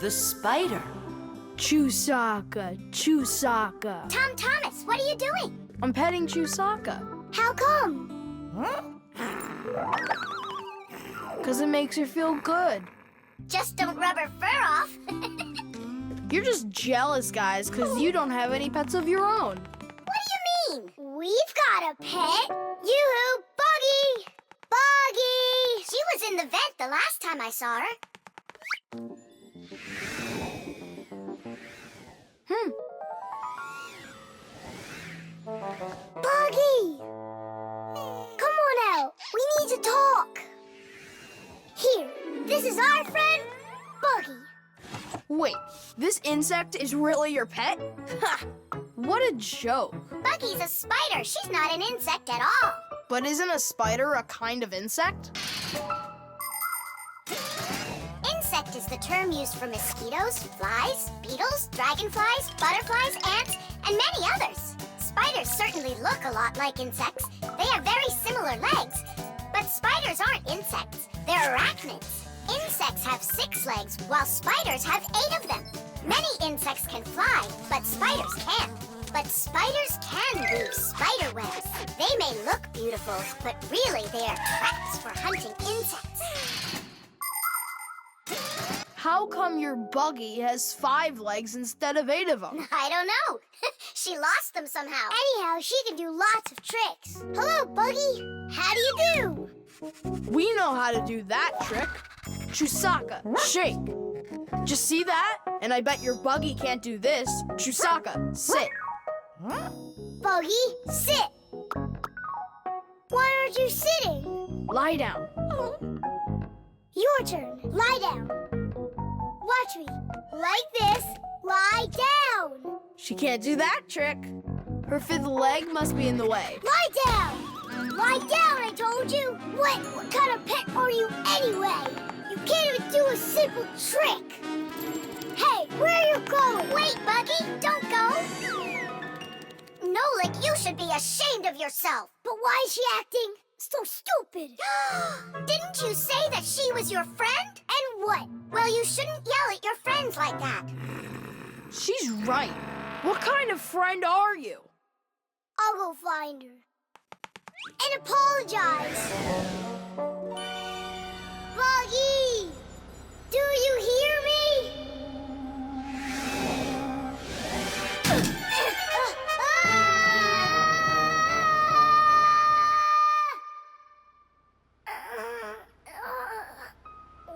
The spider. Chewsocka, Chewsocka. Tom Thomas, what are you doing? I'm petting Chewsocka. How come? 'Cause it makes her feel good. Just don't rub her fur off. You're just jealous, guys, 'cause you don't have any pets of your own. What do you mean? We've got a pet. Yoo-hoo, Buggy! Buggy! She was in the vent the last time I saw her. Buggy! Come on out. We need to talk. Here, this is our friend, Buggy. Wait, this insect is really your pet? Ha! What a joke. Buggy's a spider. She's not an insect at all. But isn't a spider a kind of insect? Insect is the term used for mosquitoes, flies, beetles, dragonflies, butterflies, ants, and many others. Spiders certainly look a lot like insects. They have very similar legs. But spiders aren't insects. They're arachnids. Insects have 6 legs, while spiders have 8 of them. Many insects can fly, but spiders can't. But spiders can weave spider webs. They may look beautiful, but really they are traps for hunting insects. How come your Buggy has 5 legs instead of 8 of them? I don't know. She lost them somehow. Anyhow, she can do lots of tricks. Hello, Buggy. How do you do? We know how to do that trick. Chewsocka, shake. Just see that? And I bet your Buggy can't do this. Chewsocka, sit. Buggy, sit. Why aren't you sitting? Lie down. Your turn. Lie down. Watch me. Like this. Lie down. She can't do that trick. Her 5th leg must be in the way. Lie down. Lie down, I told you. What kind of pet are you anyway? You can't even do a simple trick. Hey, where are you going? Wait, Buggy, don't go. Nolik, you should be ashamed of yourself. But why is she acting so stupid? Didn't you say that she was your friend? And what? Well, you shouldn't yell at your friends like that. She's right. What kind of friend are you? I'll go find her. And apologize. Buggy! Do you hear me?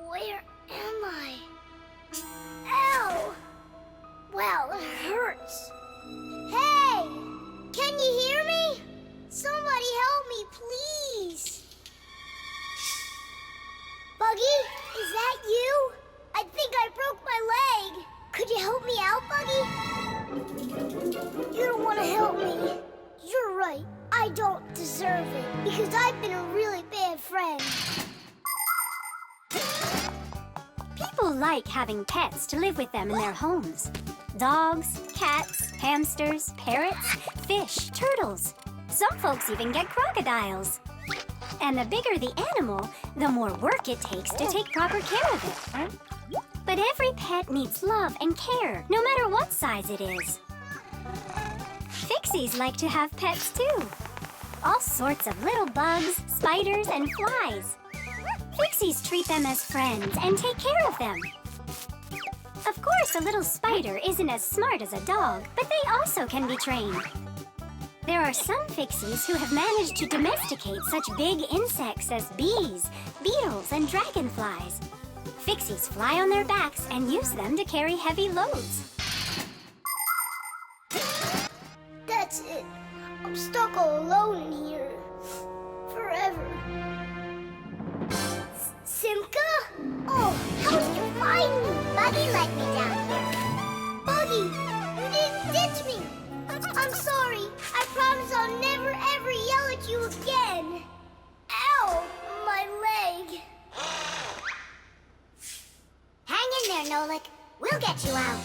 Where am I? Ow! Well, it hurts. Hey! Can you hear me? Somebody help me, please. Buggy, is that you? I think I broke my leg. Could you help me out, Buggy? You don't want to help me. You're right. I don't deserve it because I've been a really bad friend. People like having pets to live with them in their homes. Dogs, cats, hamsters, parrots, fish, turtles. Some folks even get crocodiles. And the bigger the animal, the more work it takes to take proper care of it. But every pet needs love and care, no matter what size it is. Fixies like to have pets too. All sorts of little bugs, spiders, and flies. Fixies treat them as friends and take care of them. Of course, a little spider isn't as smart as a dog, but they also can be trained. There are some Fixies who have managed to domesticate such big insects as bees, beetles, and dragonflies. Fixies fly on their backs and use them to carry heavy loads. That's it. I'm stuck all alone in here. Forever. Simka? Oh, how did you find me? Buggy let me down here. Buggy, you didn't ditch me. I'm sorry. I promise I'll never ever yell at you again. Ow, my leg. Hang in there, Nolik. We'll get you out.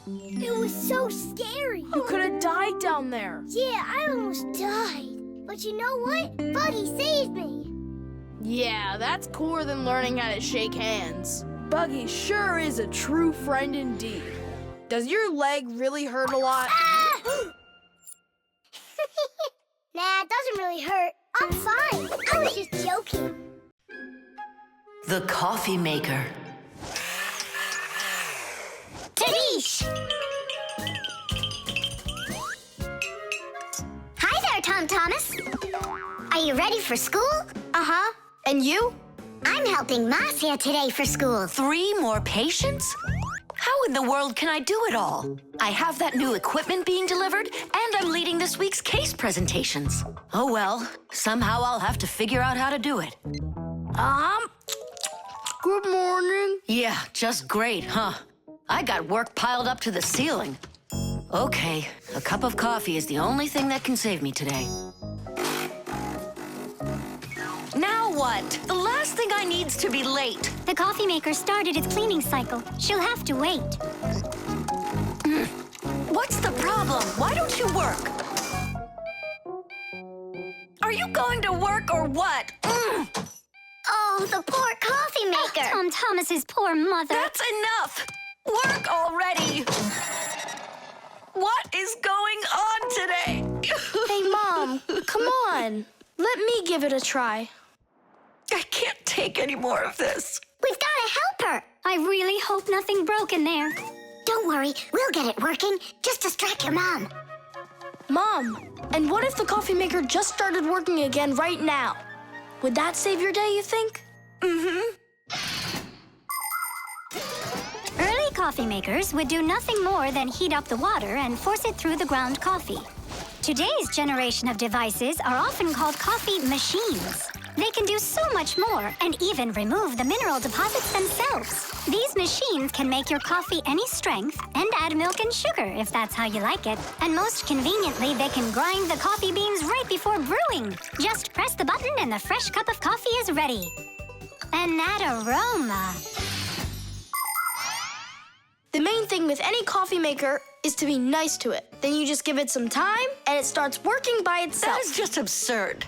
It was so scary. You could have died down there. Yeah, I almost died. But you know what? Buggy saved me. Yeah, that's cooler than learning how to shake hands. Buggy sure is a true friend indeed. Does your leg really hurt a lot? Ah! Nah, it doesn't really hurt. I'm fine. I was just joking. The coffee maker. Tadish! Hi there, Tom Thomas. Are you ready for school? Uh-huh. And you? I'm helping Marcia today for school. 3 more patients? How in the world can I do it all? I have that new equipment being delivered, and I'm leading this week's case presentations. Oh well, somehow I'll have to figure out how to do it. Good morning. Yeah, just great, huh? I got work piled up to the ceiling. Okay, a cup of coffee is the only thing that can save me today. Now what? The last thing I need's to be late. The coffee maker started its cleaning cycle. She'll have to wait. What's the problem? Why don't you work? Are you going to work or what? Oh, the poor coffee maker. Tom Thomas's poor mother. That's enough! Work already! What is going on today? Hey, Mom, come on. Let me give it a try. I can't take any more of this. We've got to help her. I really hope nothing broke in there. Don't worry, we'll get it working. Just distract your mom. Mom, and what if the coffee maker just started working again right now? Would that save your day, you think? Early coffee makers would do nothing more than heat up the water and force it through the ground coffee. Today's generation of devices are often called coffee machines. They can do so much more and even remove the mineral deposits themselves. These machines can make your coffee any strength and add milk and sugar if that's how you like it. And most conveniently, they can grind the coffee beans right before brewing. Just press the button and the fresh cup of coffee is ready. And that aroma. The main thing with any coffee maker is to be nice to it. Then you just give it some time, and it starts working by itself. That is just absurd.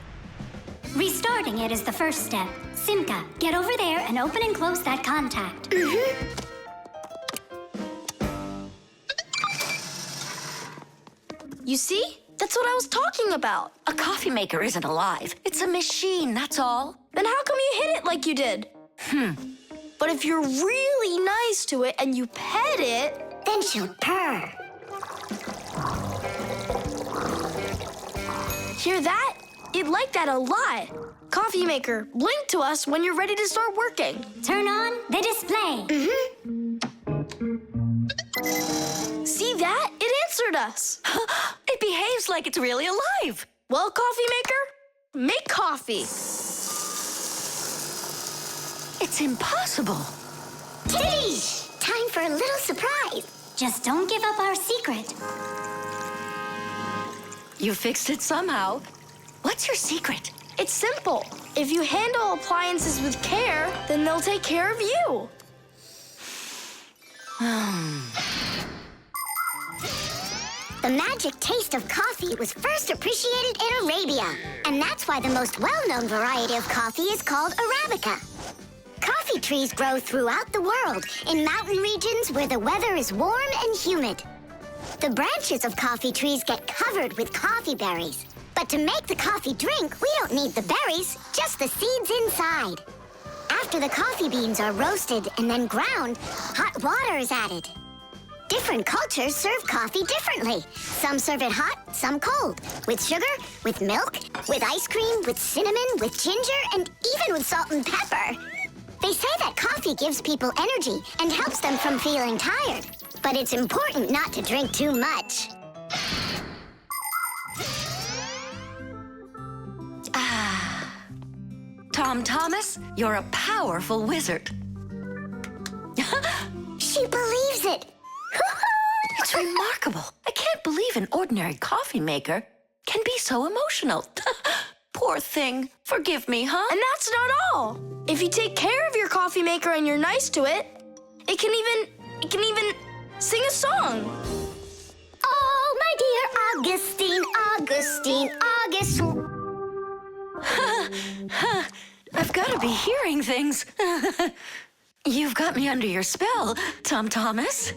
Restarting it is the first step. Simka, get over there and open and close that contact. You see? That's what I was talking about. A coffee maker isn't alive. It's a machine, that's all. Then how come you hit it like you did? But if you're really nice to it and you pet it... Then she'll purr. Hear that? It liked that a lot. Coffee maker, blink to us when you're ready to start working. Turn on the display. See that? It answered us. It behaves like it's really alive. Well, coffee maker, make coffee. It's impossible. Tadish! Time for a little surprise. Just don't give up our secret. You fixed it somehow. What's your secret? It's simple. If you handle appliances with care, then they'll take care of you. The magic taste of coffee was first appreciated in Arabia. And that's why the most well-known variety of coffee is called Arabica. Coffee trees grow throughout the world in mountain regions where the weather is warm and humid. The branches of coffee trees get covered with coffee berries. But to make the coffee drink, we don't need the berries, just the seeds inside. After the coffee beans are roasted and then ground, hot water is added. Different cultures serve coffee differently. Some serve it hot, some cold. With sugar, with milk, with ice cream, with cinnamon, with ginger, and even with salt and pepper. They say that coffee gives people energy and helps them from feeling tired. But it's important not to drink too much. Tom Thomas, you're a powerful wizard. She believes it. It's remarkable. I can't believe an ordinary coffee maker can be so emotional. Poor thing. Forgive me, huh? And that's not all. If you take care of your coffee maker and you're nice to it, it can even sing a song. Oh, my dear Augustine, Augustine, Augustine. I've got to be hearing things. You've got me under your spell, Tom Thomas.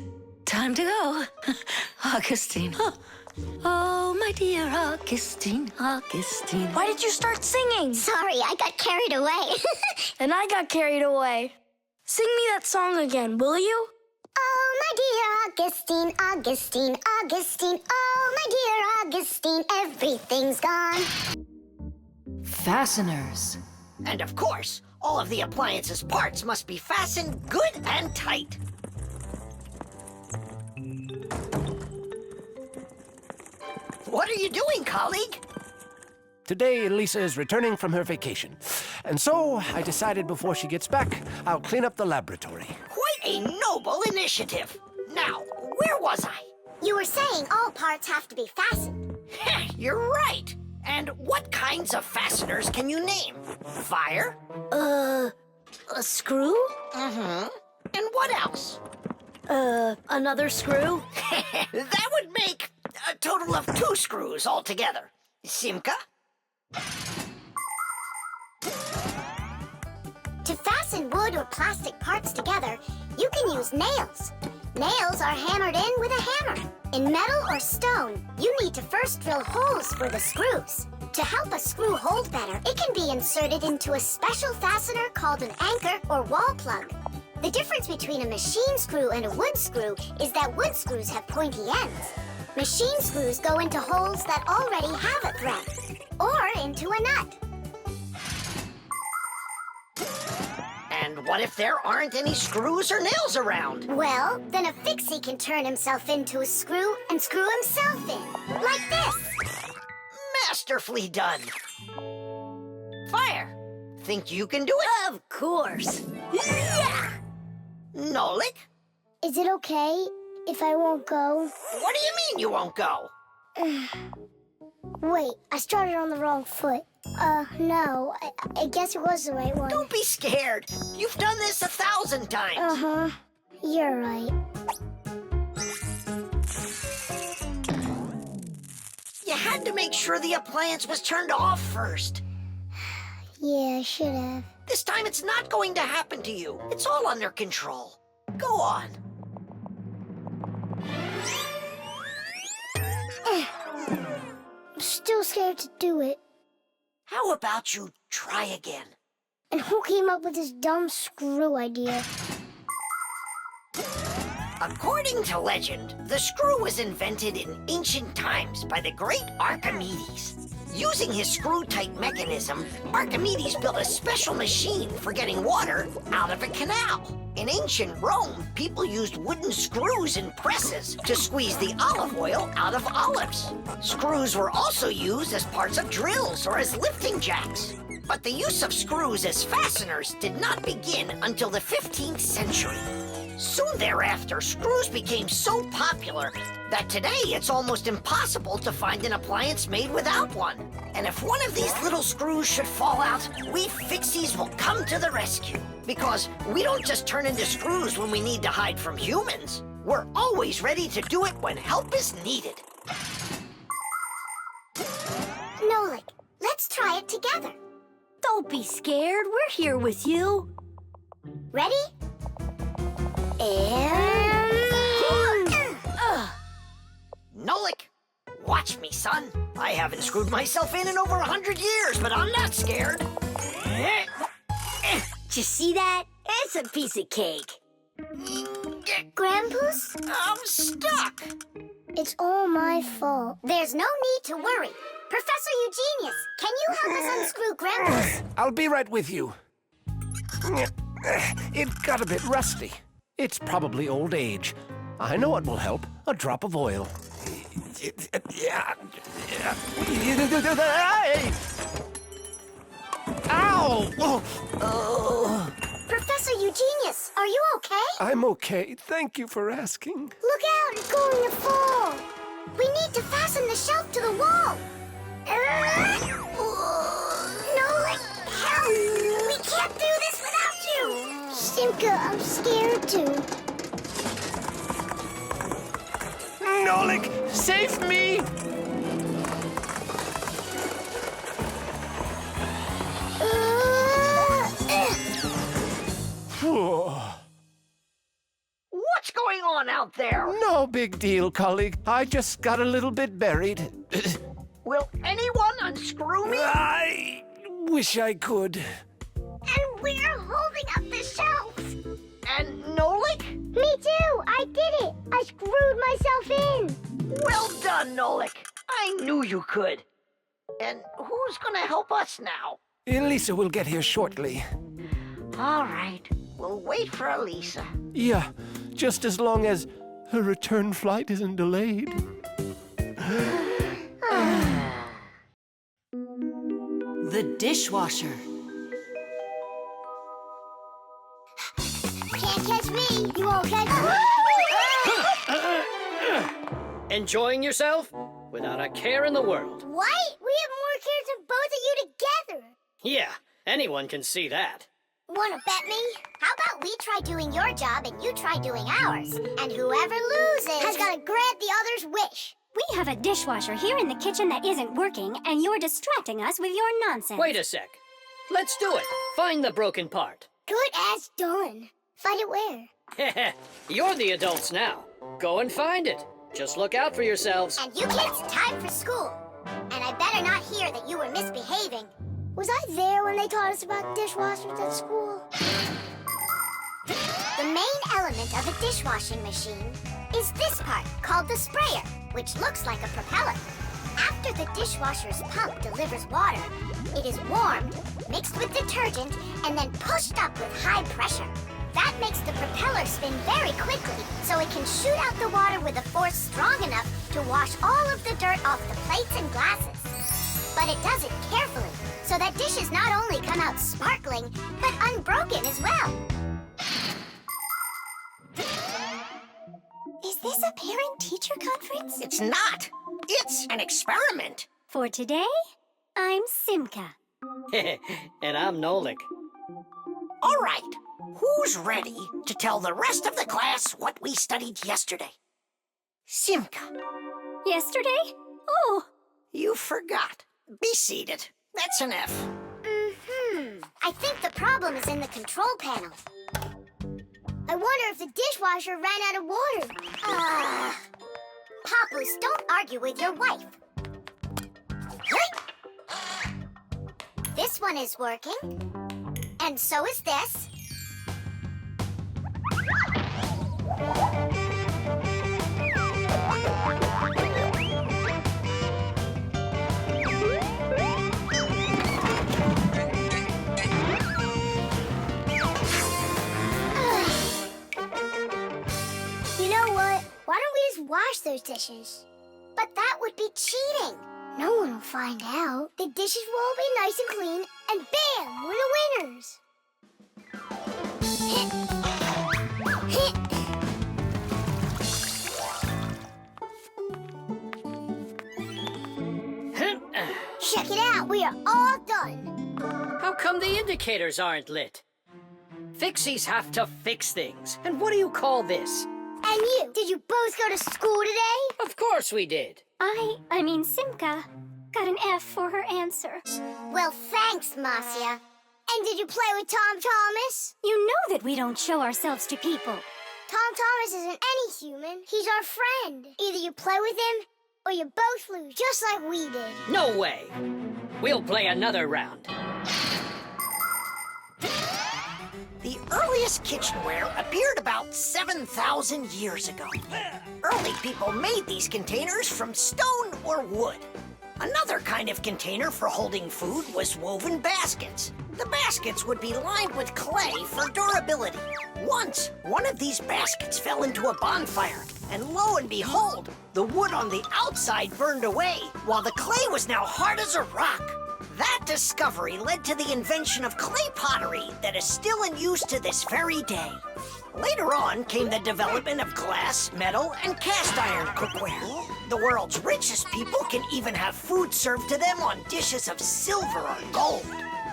Time to go. Augustine. Oh, my dear Augustine, Augustine. Why did you start singing? Sorry, I got carried away. And I got carried away. Sing me that song again, will you? Oh, my dear Augustine, Augustine, Augustine. Oh, my dear Augustine, everything's gone. Fasteners. And of course, all of the appliance's parts must be fastened good and tight. What are you doing, colleague? Today, Lisa is returning from her vacation. And so, I decided before she gets back, I'll clean up the laboratory. Quite a noble initiative. Now, where was I? You were saying all parts have to be fastened. Heh, you're right. And what kinds of fasteners can you name? Fire? A screw? Mm-hmm. And what else? Another screw? That would make a total of 2 screws altogether. Simka? To fasten wood or plastic parts together, you can use nails. Nails are hammered in with a hammer. In metal or stone, you need to first drill holes for the screws. To help a screw hold better, it can be inserted into a special fastener called an anchor or wall plug. The difference between a machine screw and a wood screw is that wood screws have pointy ends. Machine screws go into holes that already have a thread, or into a nut. And what if there aren't any screws or nails around? Well, then a fixie can turn himself into a screw and screw himself in, like this. Masterfully done. Fire. Think you can do it? Of course. Yeah! Nolik? Is it okay if I won't go? What do you mean you won't go? Wait, I started on the wrong foot. No, I guess it was the right one. Don't be scared. You've done this 1,000 times. Uh-huh. You're right. You had to make sure the appliance was turned off first. Yeah, I should have. This time it's not going to happen to you. It's all under control. Go on. I'm still scared to do it. How about you try again? And who came up with this dumb screw idea? According to legend, the screw was invented in ancient times by the great Archimedes. Using his screw-tight mechanism, Archimedes built a special machine for getting water out of a canal. In ancient Rome, people used wooden screws in presses to squeeze the olive oil out of olives. Screws were also used as parts of drills or as lifting jacks. But the use of screws as fasteners did not begin until the 15th century. Soon thereafter, screws became so popular that today it's almost impossible to find an appliance made without one. And if one of these little screws should fall out, we Fixies will come to the rescue. Because we don't just turn into screws when we need to hide from humans. We're always ready to do it when help is needed. Nolik, let's try it together. Don't be scared. We're here with you. Ready? And... Nolik, watch me, son. I haven't screwed myself in over 100 years, but I'm not scared. Did you see that? It's a piece of cake. Grandpa's? I'm stuck. It's all my fault. There's no need to worry. Professor Eugenius, can you help us unscrew Grandpa's? I'll be right with you. It got a bit rusty. It's probably old age. I know what will help. A drop of oil. Ow! Oh. Professor Eugenius, are you okay? I'm okay. Thank you for asking. Look out, it's going to fall. We need to fasten the shelf to the wall. Nolik, help! We can't do this without you. Simka, I'm scared too. Nolik, save me! Whew. going on out there? No big deal, colleague. I just got a little bit buried. Will anyone unscrew me? I wish I could. And we're holding up the shelf. And Nolik? Me too. I did it. I screwed myself in. Well done, Nolik. I knew you could. And who's gonna help us now? Elisa will get here shortly. All right. We'll wait for Elisa. Yeah, just as long as her return flight isn't delayed. The dishwasher. Can't catch me. You won't catch me. Enjoying yourself? Without a care in the world. What? We have more cares than both of you together. Yeah, anyone can see that. Wanna bet me? How about we try doing your job and you try doing ours? And whoever loses has gotta grant the other's wish. We have a dishwasher here in the kitchen that isn't working, and you're distracting us with your nonsense. Wait a sec. Let's do it. Find the broken part. Good as done. Find it where? You're the adults now. Go and find it. Just look out for yourselves. And you kids, time for school. And I better not hear that you were misbehaving. Was I there when they taught us about dishwashers at school? The main element of a dishwashing machine is this part called the sprayer, which looks like a propeller. After the dishwasher's pump delivers water, it is warmed, mixed with detergent, and then pushed up with high pressure. That makes the propeller spin very quickly, so it can shoot out the water with a force strong enough to wash all of the dirt off the plates and glasses. But it does it carefully, so that dishes not only come out sparkling, but unbroken as well. Is this a parent-teacher conference? It's not. It's an experiment. For today, I'm Simka. And I'm Nolik. All right. Who's ready to tell the rest of the class what we studied yesterday? Simka, Yesterday? Oh, you forgot. Be seated. That's an F. I think the problem is in the control panel. I wonder if the dishwasher ran out of water. Papoose, don't argue with your wife. This one is working. And so is this. You know what? Why don't we just wash those dishes? But that would be cheating. No one will find out. The dishes will all be nice and clean, and bam, we're the winners. Check it out, we are all done. How come the indicators aren't lit? Fixies have to fix things. And what do you call this? And you, did you both go to school today? Of course we did. I mean Simka, got an F for her answer. Well, thanks, Marcia. And did you play with Tom Thomas? You know that we don't show ourselves to people. Tom Thomas isn't any human. He's our friend. Either you play with him, or you both lose, just like we did. No way. We'll play another round. The earliest kitchenware appeared about 7,000 years ago. Early people made these containers from stone or wood. Another kind of container for holding food was woven baskets. The baskets would be lined with clay for durability. Once, one of these baskets fell into a bonfire, and lo and behold, the wood on the outside burned away, while the clay was now hard as a rock. That discovery led to the invention of clay pottery that is still in use to this very day. Later on came the development of glass, metal, and cast iron cookware. The world's richest people can even have food served to them on dishes of silver or gold.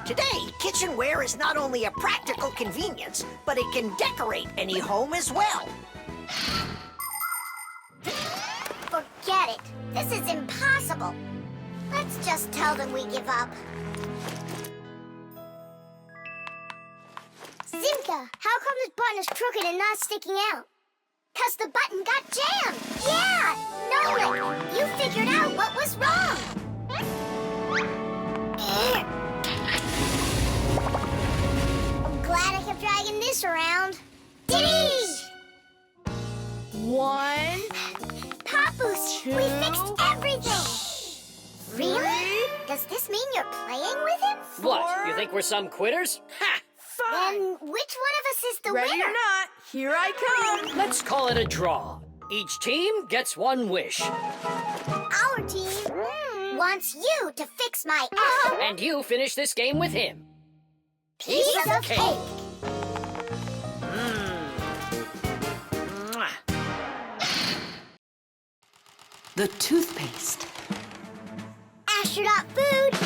Today, kitchenware is not only a practical convenience, but it can decorate any home as well. Forget it. This is impossible. Let's just tell them we give up. Simka, how come this button is crooked and not sticking out? 'Cause the button got jammed. Yeah! Nolik, you figured out what was wrong. Glad I kept dragging this around. Diddy! 1, Papoose, 2, we fixed everything. Really? Does this mean you're playing with him? What? You think we're some quitters? Ha! 5. Then which one of us is the Ready winner? or not, here I come. Let's call it a draw. Each team gets one wish. Our team wants you to fix my F. And you finish this game with him. Piece of cake. Mwah. The toothpaste. Astronaut food.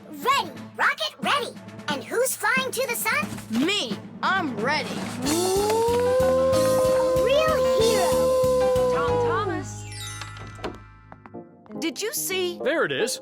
Ready. Rocket ready. And who's flying to the sun? Me, I'm ready. A real hero. Tom Thomas. Did you see? There it is.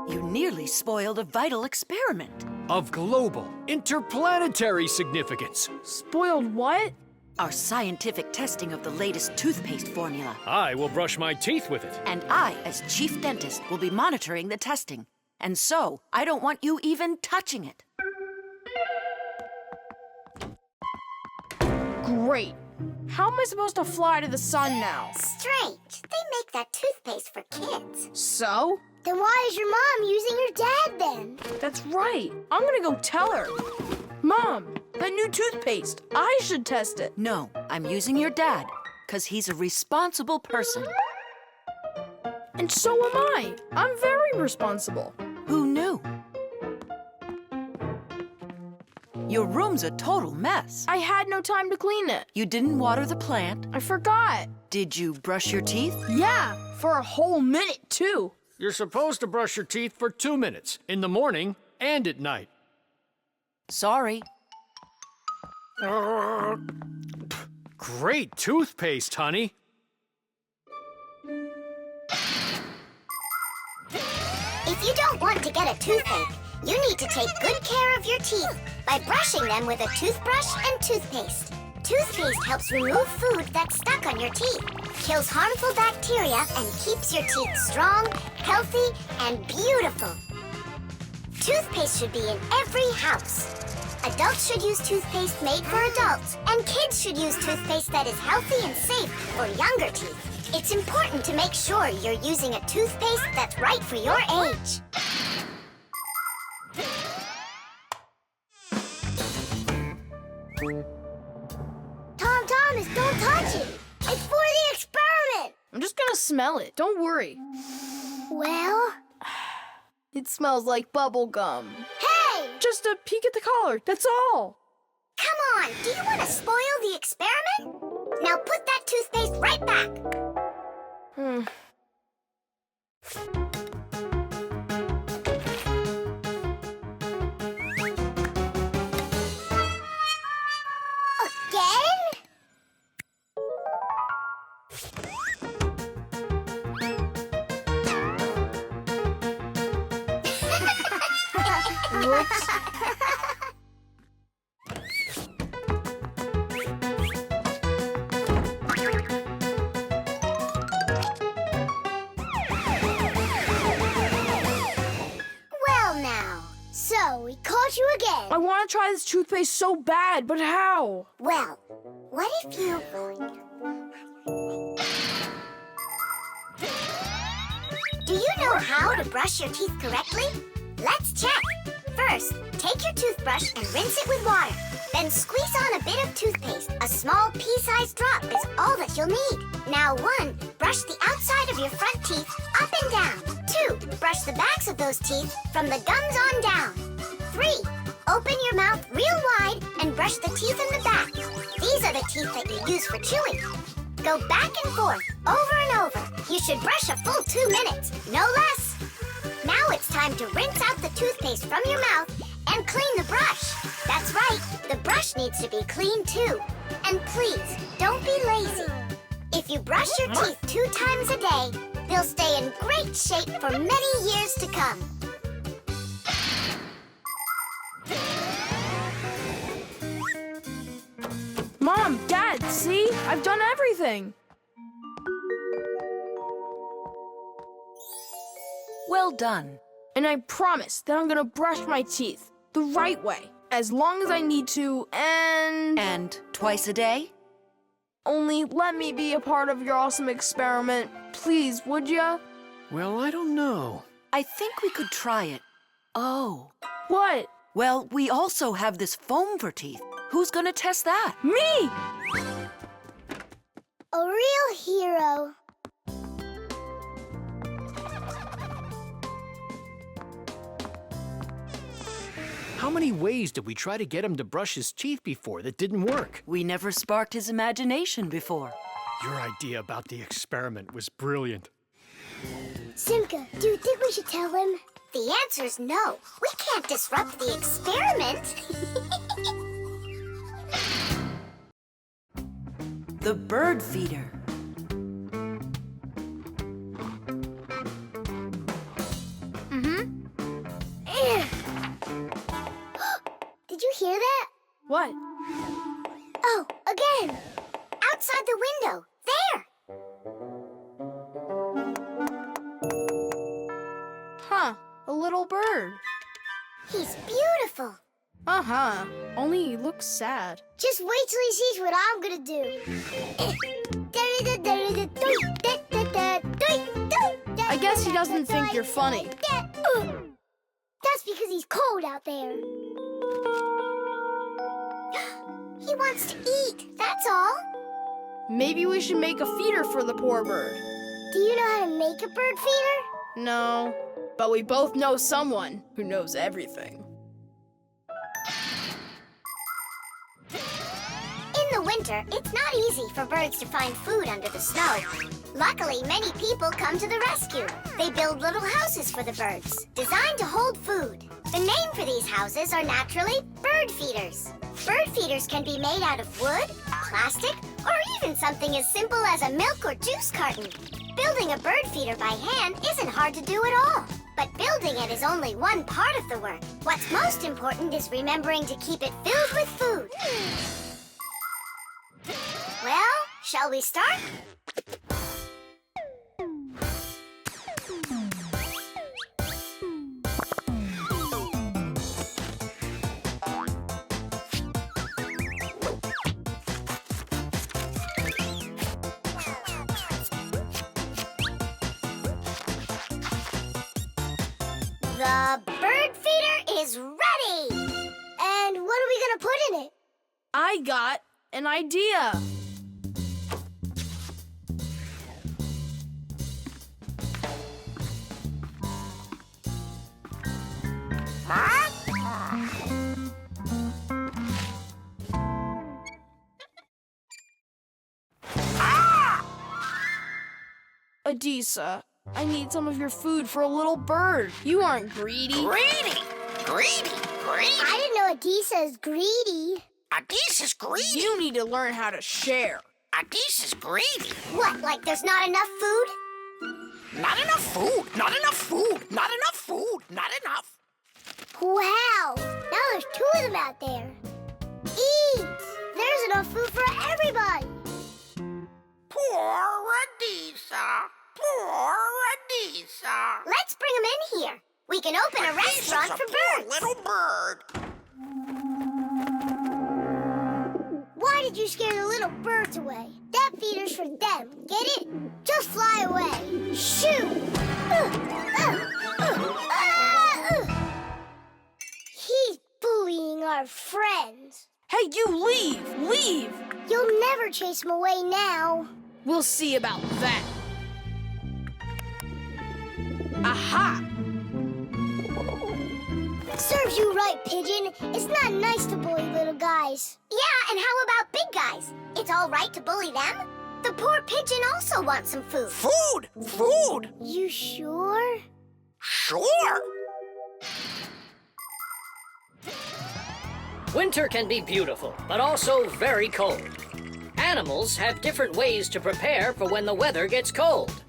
You nearly spoiled a vital experiment. Of global, interplanetary significance. Spoiled what? Our scientific testing of the latest toothpaste formula. I will brush my teeth with it. And I, as chief dentist, will be monitoring the testing. And so, I don't want you even touching it. Great. How am I supposed to fly to the sun now? Strange. They make that toothpaste for kids. So? Then why is your mom using your dad then? That's right. I'm gonna go tell her. Mom, that new toothpaste. I should test it. No, I'm using your dad, because he's a responsible person. And so am I. I'm very responsible. Who knew? Your room's a total mess. I had no time to clean it. You didn't water the plant. I forgot. Did you brush your teeth? Yeah, for a whole minute, too. You're supposed to brush your teeth for 2 minutes, in the morning and at night. Sorry. Great toothpaste, honey. If you don't want to get a toothache, you need to take good care of your teeth by brushing them with a toothbrush and toothpaste. Toothpaste helps remove food that's stuck on your teeth, kills harmful bacteria, and keeps your teeth strong, healthy, and beautiful. Toothpaste should be in every house. Adults should use toothpaste made for adults, and kids should use toothpaste that is healthy and safe for younger teeth. It's important to make sure you're using a toothpaste that's right for your age. Tom Thomas, don't touch it! It's for the experiment! I'm just gonna smell it. Don't worry. Well? It smells like bubble gum. Hey! Just a peek at the collar, that's all. Come on, do you want to spoil the experiment? Now put that toothpaste right back. Again? Whoops. Well now, so we caught you again. I want to try this toothpaste so bad, but how? Well, what if you... Do you know how to brush your teeth correctly? Let's check. First, take your toothbrush and rinse it with water. Then squeeze on a bit of toothpaste. A small pea-sized drop is all that you'll need. Now 1, brush the outside of your front teeth up and down. 2, brush the backs of those teeth from the gums on down. 3, open your mouth real wide and brush the teeth in the back. These are the teeth that you use for chewing. Go back and forth, over and over. You should brush a full 2 minutes, no less. Now it's time to rinse out the toothpaste from your mouth and clean the brush. That's right, the brush needs to be clean too. And please, don't be lazy. If you brush your teeth 2 times a day, they'll stay in great shape for many years to come. Mom, Dad, See? I've done everything. Well done. And I promise that I'm gonna brush my teeth the right way, as long as I need to, And twice a day? only let me be a part of your awesome experiment. Please, would ya? Well, I don't know. I think we could try it. Oh. What? Well, we also have this foam for teeth. Who's gonna test that? Me! A real hero. How many ways did we try to get him to brush his teeth before that didn't work? We never sparked his imagination before. Your idea about the experiment was brilliant. Simka, do you think we should tell him? The answer's no. We can't disrupt the experiment. The bird feeder. Did you hear that? What? Oh, again. Outside the window. There. Huh, a little bird. He's beautiful. Uh-huh, only he looks sad. Just wait till he sees what I'm gonna do. I guess he doesn't think you're funny. That's because he's cold out there. He wants to eat, that's all. Maybe we should make a feeder for the poor bird. Do you know how to make a bird feeder? No, but we both know someone who knows everything. In the winter, it's not easy for birds to find food under the snow. Luckily, many people come to the rescue. They build little houses for the birds, designed to hold food. The name for these houses are naturally bird feeders. Bird feeders can be made out of wood, plastic, or even something as simple as a milk or juice carton. Building a bird feeder by hand isn't hard to do at all. But building it is only one part of the work. What's most important is remembering to keep it filled with food. Well, shall we start? The bird feeder is ready! And what are we gonna put in it? I got an idea. Adisa, I need some of your food for a little bird. You aren't greedy. Greedy! Greedy! Greedy! I didn't know Adisa is greedy. Adisa's greedy! You need to learn how to share. Adisa's greedy! What, like there's not enough food? Not enough food! Not enough food! Not enough food! Not enough! Wow! Now there's two of them out there. Eat! There's enough food for everybody. Poor Adisa! Poor Adisa! Let's bring them in here. We can open a restaurant for birds. Little bird! Why did you scare the little birds away? That feeder's for them. Get it? Just fly away. Shoot! He's bullying our friends. Hey, you leave! Leave! You'll never chase him away now. We'll see about that. Aha! Serves you right, Pigeon. It's not nice to bully little guys. Yeah, and how about big guys? It's all right to bully them. The poor pigeon also wants some food. Food! Food! You sure? Sure! Winter can be beautiful, but also very cold. Animals have different ways to prepare for when the weather gets cold.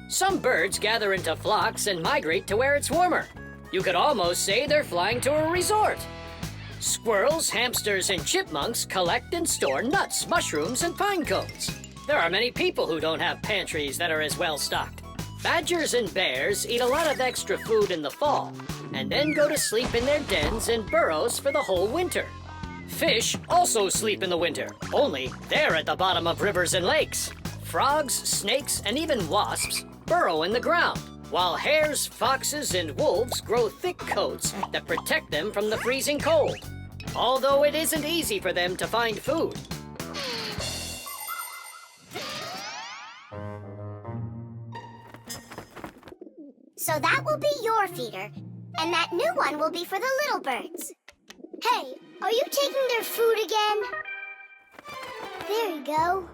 Some birds gather into flocks and migrate to where it's warmer. You could almost say they're flying to a resort. Squirrels, hamsters, and chipmunks collect and store nuts, mushrooms, and pine cones. There are many people who don't have pantries that are as well stocked. Badgers and bears eat a lot of extra food in the fall, and then go to sleep in their dens and burrows for the whole winter. Fish also sleep in the winter, only they're at the bottom of rivers and lakes. Frogs, snakes, and even wasps burrow in the ground, while hares, foxes, and wolves grow thick coats that protect them from the freezing cold. Although it isn't easy for them to find food. So that will be your feeder, and that new one will be for the little birds. Hey, are you taking their food again? There you go.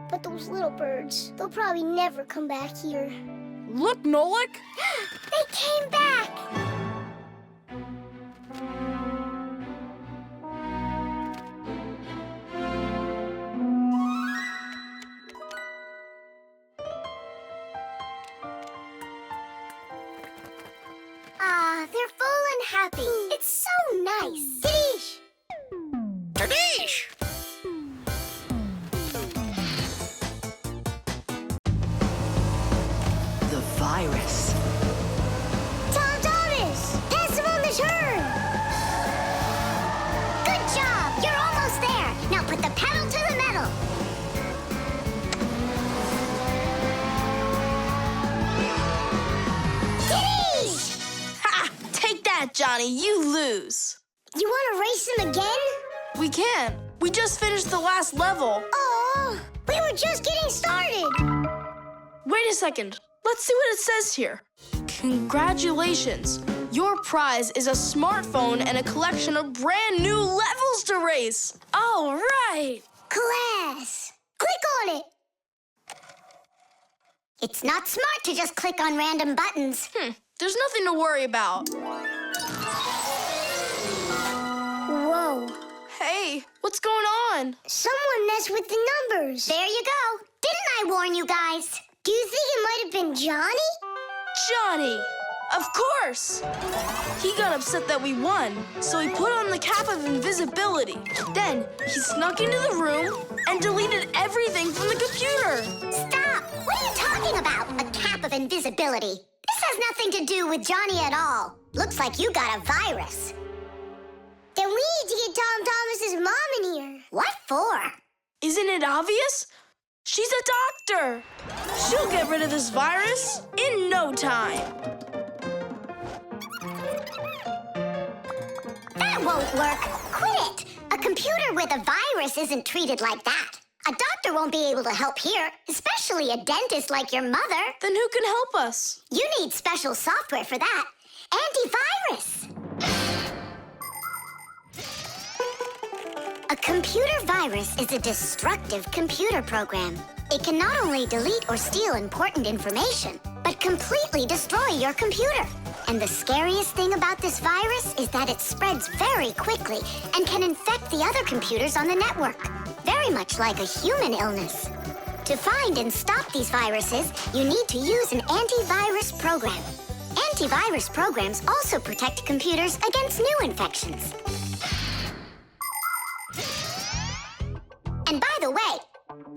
But those little birds, they'll probably never come back here. Look, Nolik! They came back! Ah, they're full and happy. It's so nice. Dish! Tadish! The virus. Tom Thomas! Pass him on the turn! Good job! You're almost there! Now put the pedal to the metal! Dish! Ha! Take that, Johnny. You lose. You want to race him again? We can. We just finished the last level. Oh, we were just getting started. Wait a second. Let's see what it says here. Congratulations. Your prize is a smartphone and a collection of brand new levels to race. All right. Class, click on it. It's not smart to just click on random buttons. There's nothing to worry about. Whoa. Hey, what's going on? Someone messed with the numbers. There you go. Didn't I warn you guys? Do you think it might have been Johnny? Johnny! Of course! He got upset that we won, so he put on the cap of invisibility. Then he snuck into the room and deleted everything from the computer. Stop! What are you talking about? A cap of invisibility. This has nothing to do with Johnny at all. Looks like you got a virus. Then we need to get Tom Thomas's mom in here. What for? Isn't it obvious? She's a doctor. She'll get rid of this virus in no time. That won't work. Quit it. A computer with a virus isn't treated like that. A doctor won't be able to help here, especially a dentist like your mother. Then who can help us? You need special software for that. Antivirus. A computer virus is a destructive computer program. It can not only delete or steal important information, but completely destroy your computer. And the scariest thing about this virus is that it spreads very quickly and can infect the other computers on the network, very much like a human illness. To find and stop these viruses, you need to use an antivirus program. Antivirus programs also protect computers against new infections. And by the way,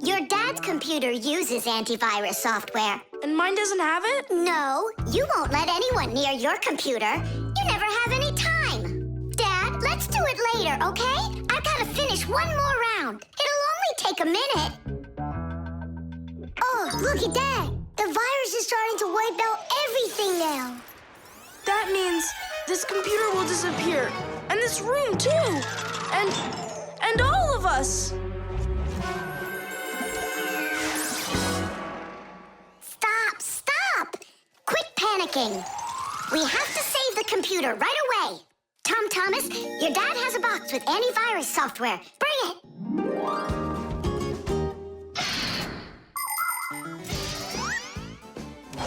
your dad's computer uses antivirus software. And mine doesn't have it? No, you won't let anyone near your computer. You never have any time. Dad, let's do it later, okay? I've got to finish one more round. It'll only take a minute. Oh, look at that. The virus is starting to wipe out everything now. That means this computer will disappear. And this room, too. And all of us. Stop! Quit panicking. We have to save the computer right away. Tom Thomas, your dad has a box with antivirus software. Bring it.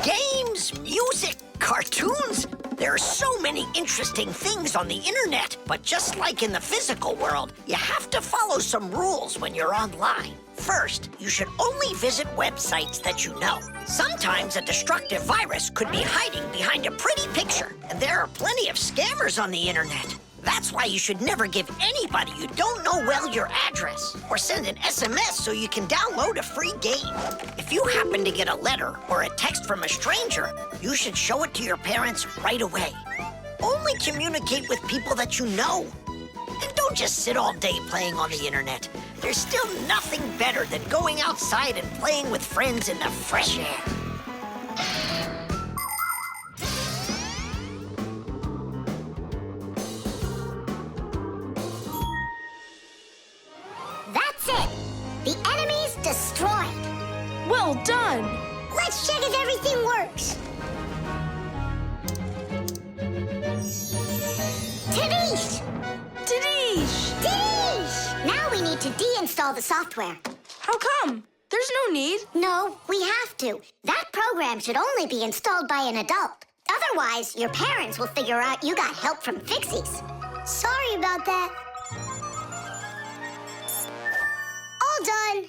Games, music, cartoons. There are so many interesting things on the internet. But just like in the physical world, you have to follow some rules when you're online. First, you should only visit websites that you know. Sometimes a destructive virus could be hiding behind a pretty picture, and there are plenty of scammers on the internet. That's why you should never give anybody you don't know well your address, or send an SMS so you can download a free game. If you happen to get a letter or a text from a stranger, you should show it to your parents right away. Only communicate with people that you know. And don't just sit all day playing on the internet. There's still nothing better than going outside and playing with friends in the fresh air. That's it! The enemy's destroyed! Well done! Let's check if everything works! Tadish! Tadish! Tadish! Now we need to deinstall the software. How come? There's no need. No, we have to. That program should only be installed by an adult. Otherwise, your parents will figure out you got help from Fixies. Sorry about that. All done.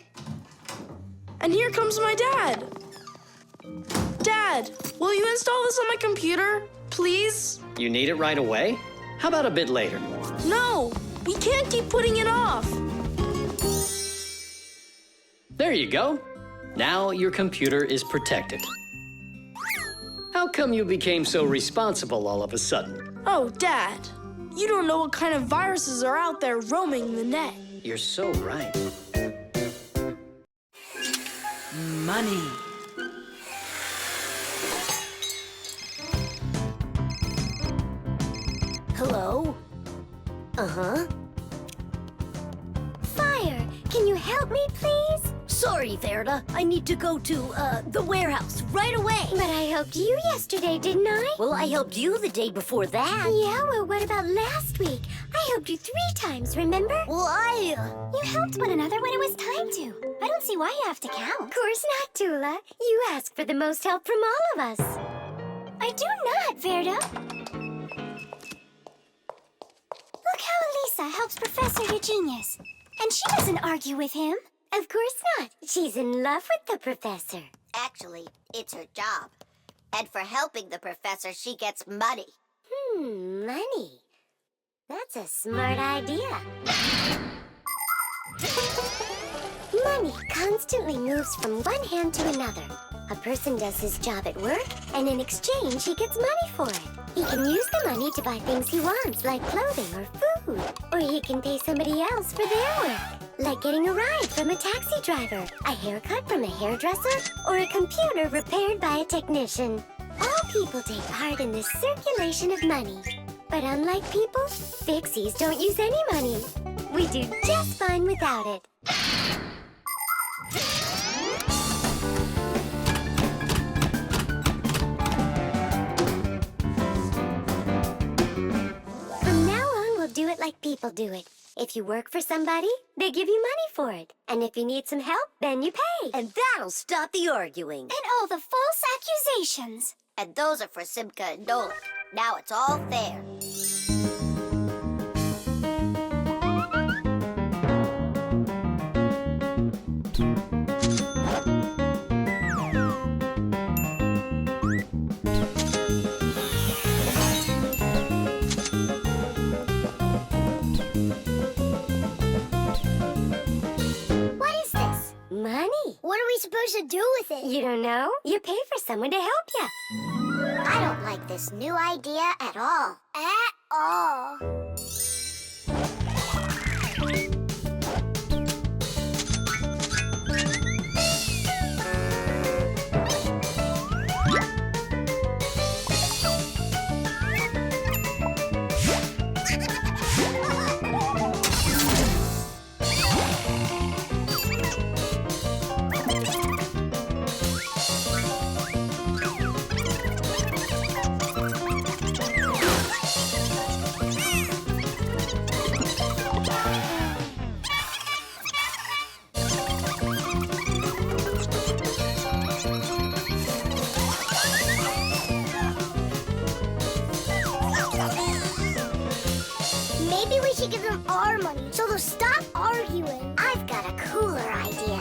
And here comes my dad. Dad, will you install this on my computer, please? You need it right away? How about a bit later? No, we can't keep putting it off. There you go. Now your computer is protected. How come you became so responsible all of a sudden? Oh, Dad, you don't know what kind of viruses are out there roaming the net. You're so right. Money. Hello? Uh-huh. Fire, can you help me, please? Sorry, Verda. I need to go to, the warehouse right away. But I helped you yesterday, didn't I? Well, I helped you the day before that. Yeah, well, what about last week? I helped you 3 times, remember? Well, You helped one another when it was time to. I don't see why you have to count. Of course not, Tula. You asked for the most help from all of us. I do not, Verda. Look how Elisa helps Professor Eugenius. And she doesn't argue with him. Of course not. She's in love with the professor. Actually, it's her job. And for helping the professor, she gets money. Money. That's a smart idea. Money constantly moves from one hand to another. A person does his job at work, and in exchange, he gets money for it. He can use the money to buy things he wants, like clothing or food. Or he can pay somebody else for their work, like getting a ride from a taxi driver, a haircut from a hairdresser, or a computer repaired by a technician. All people take part in this circulation of money. But unlike people, Fixies don't use any money. We do just fine without it. From now on, we'll do it like people do it. If you work for somebody, they give you money for it. And if you need some help, then you pay. and that'll stop the arguing. And all the false accusations. And those are for Simka and Nolik. Now it's all fair. What is this? Money. What are we supposed to do with it? You don't know? You pay for someone to help you. I don't like this new idea at all. At all. Maybe we should give them our money so they'll stop arguing. I've got a cooler idea.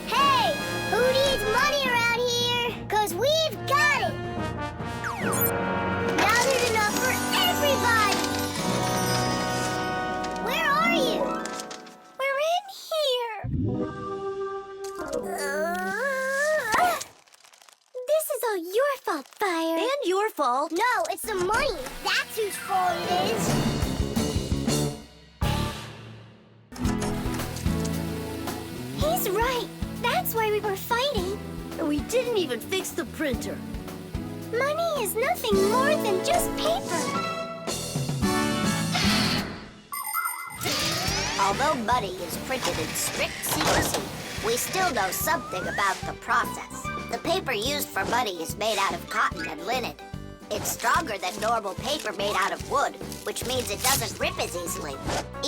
Hey, who needs money around here? 'Cause we've got it. That's right. That's why we were fighting. And we didn't even fix the printer. Money is nothing more than just paper. Although money is printed in strict secrecy, we still know something about the process. The paper used for money is made out of cotton and linen. It's stronger than normal paper made out of wood, which means it doesn't rip as easily,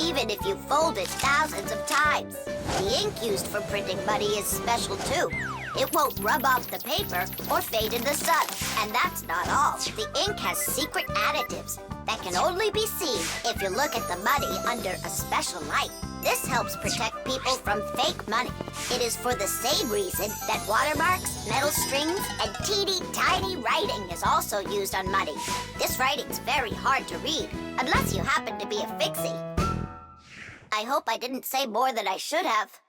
even if you fold it thousands of times. The ink used for printing money is special too. It won't rub off the paper or fade in the sun. And that's not all. The ink has secret additives that can only be seen if you look at the money under a special light. This helps protect people from fake money. It is for the same reason that watermarks, metal strings, and teeny tiny writing is also used on money. This writing's very hard to read, unless you happen to be a Fixie. I hope I didn't say more than I should have.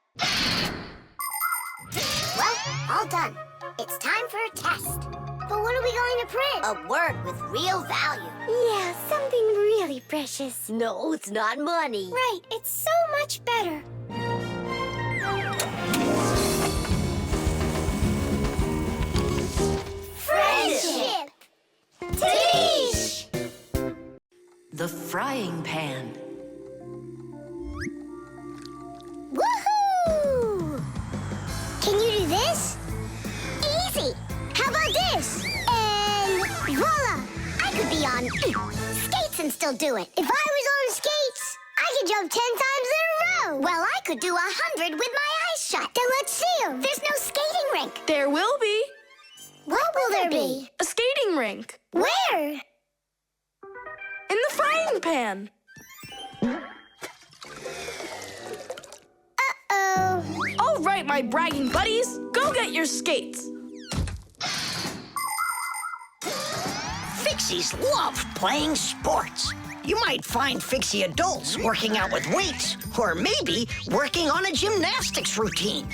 Well, all done. It's time for a test. But what are we going to print? A word with real value. Yeah, something really precious. No, it's not money. Right, it's so much better. Friendship! Tish! The frying pan. Woohoo! Can you do this? Easy! How about this? And voila! I could be on skates and still do it. If I was on skates, I could jump 10 times in a row. Well, I could do 100 with my eyes shut. Then let's see 'em. There's no skating rink. There will be. What will there be? A skating rink. Where? In the frying pan. Uh-oh. All right, my bragging buddies, go get your skates. Fixies love playing sports. You might find Fixie adults working out with weights, or maybe working on a gymnastics routine.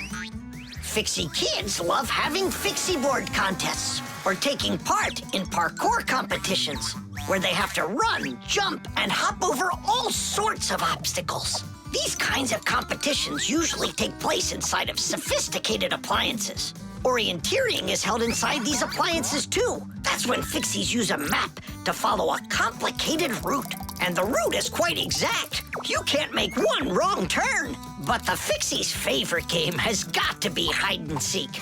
Fixie kids love having Fixie board contests, or taking part in parkour competitions, where they have to run, jump, and hop over all sorts of obstacles. These kinds of competitions usually take place inside of sophisticated appliances. Orienteering is held inside these appliances too. That's when Fixies use a map to follow a complicated route. And the route is quite exact. You can't make one wrong turn. But the Fixies' favorite game has got to be hide and seek.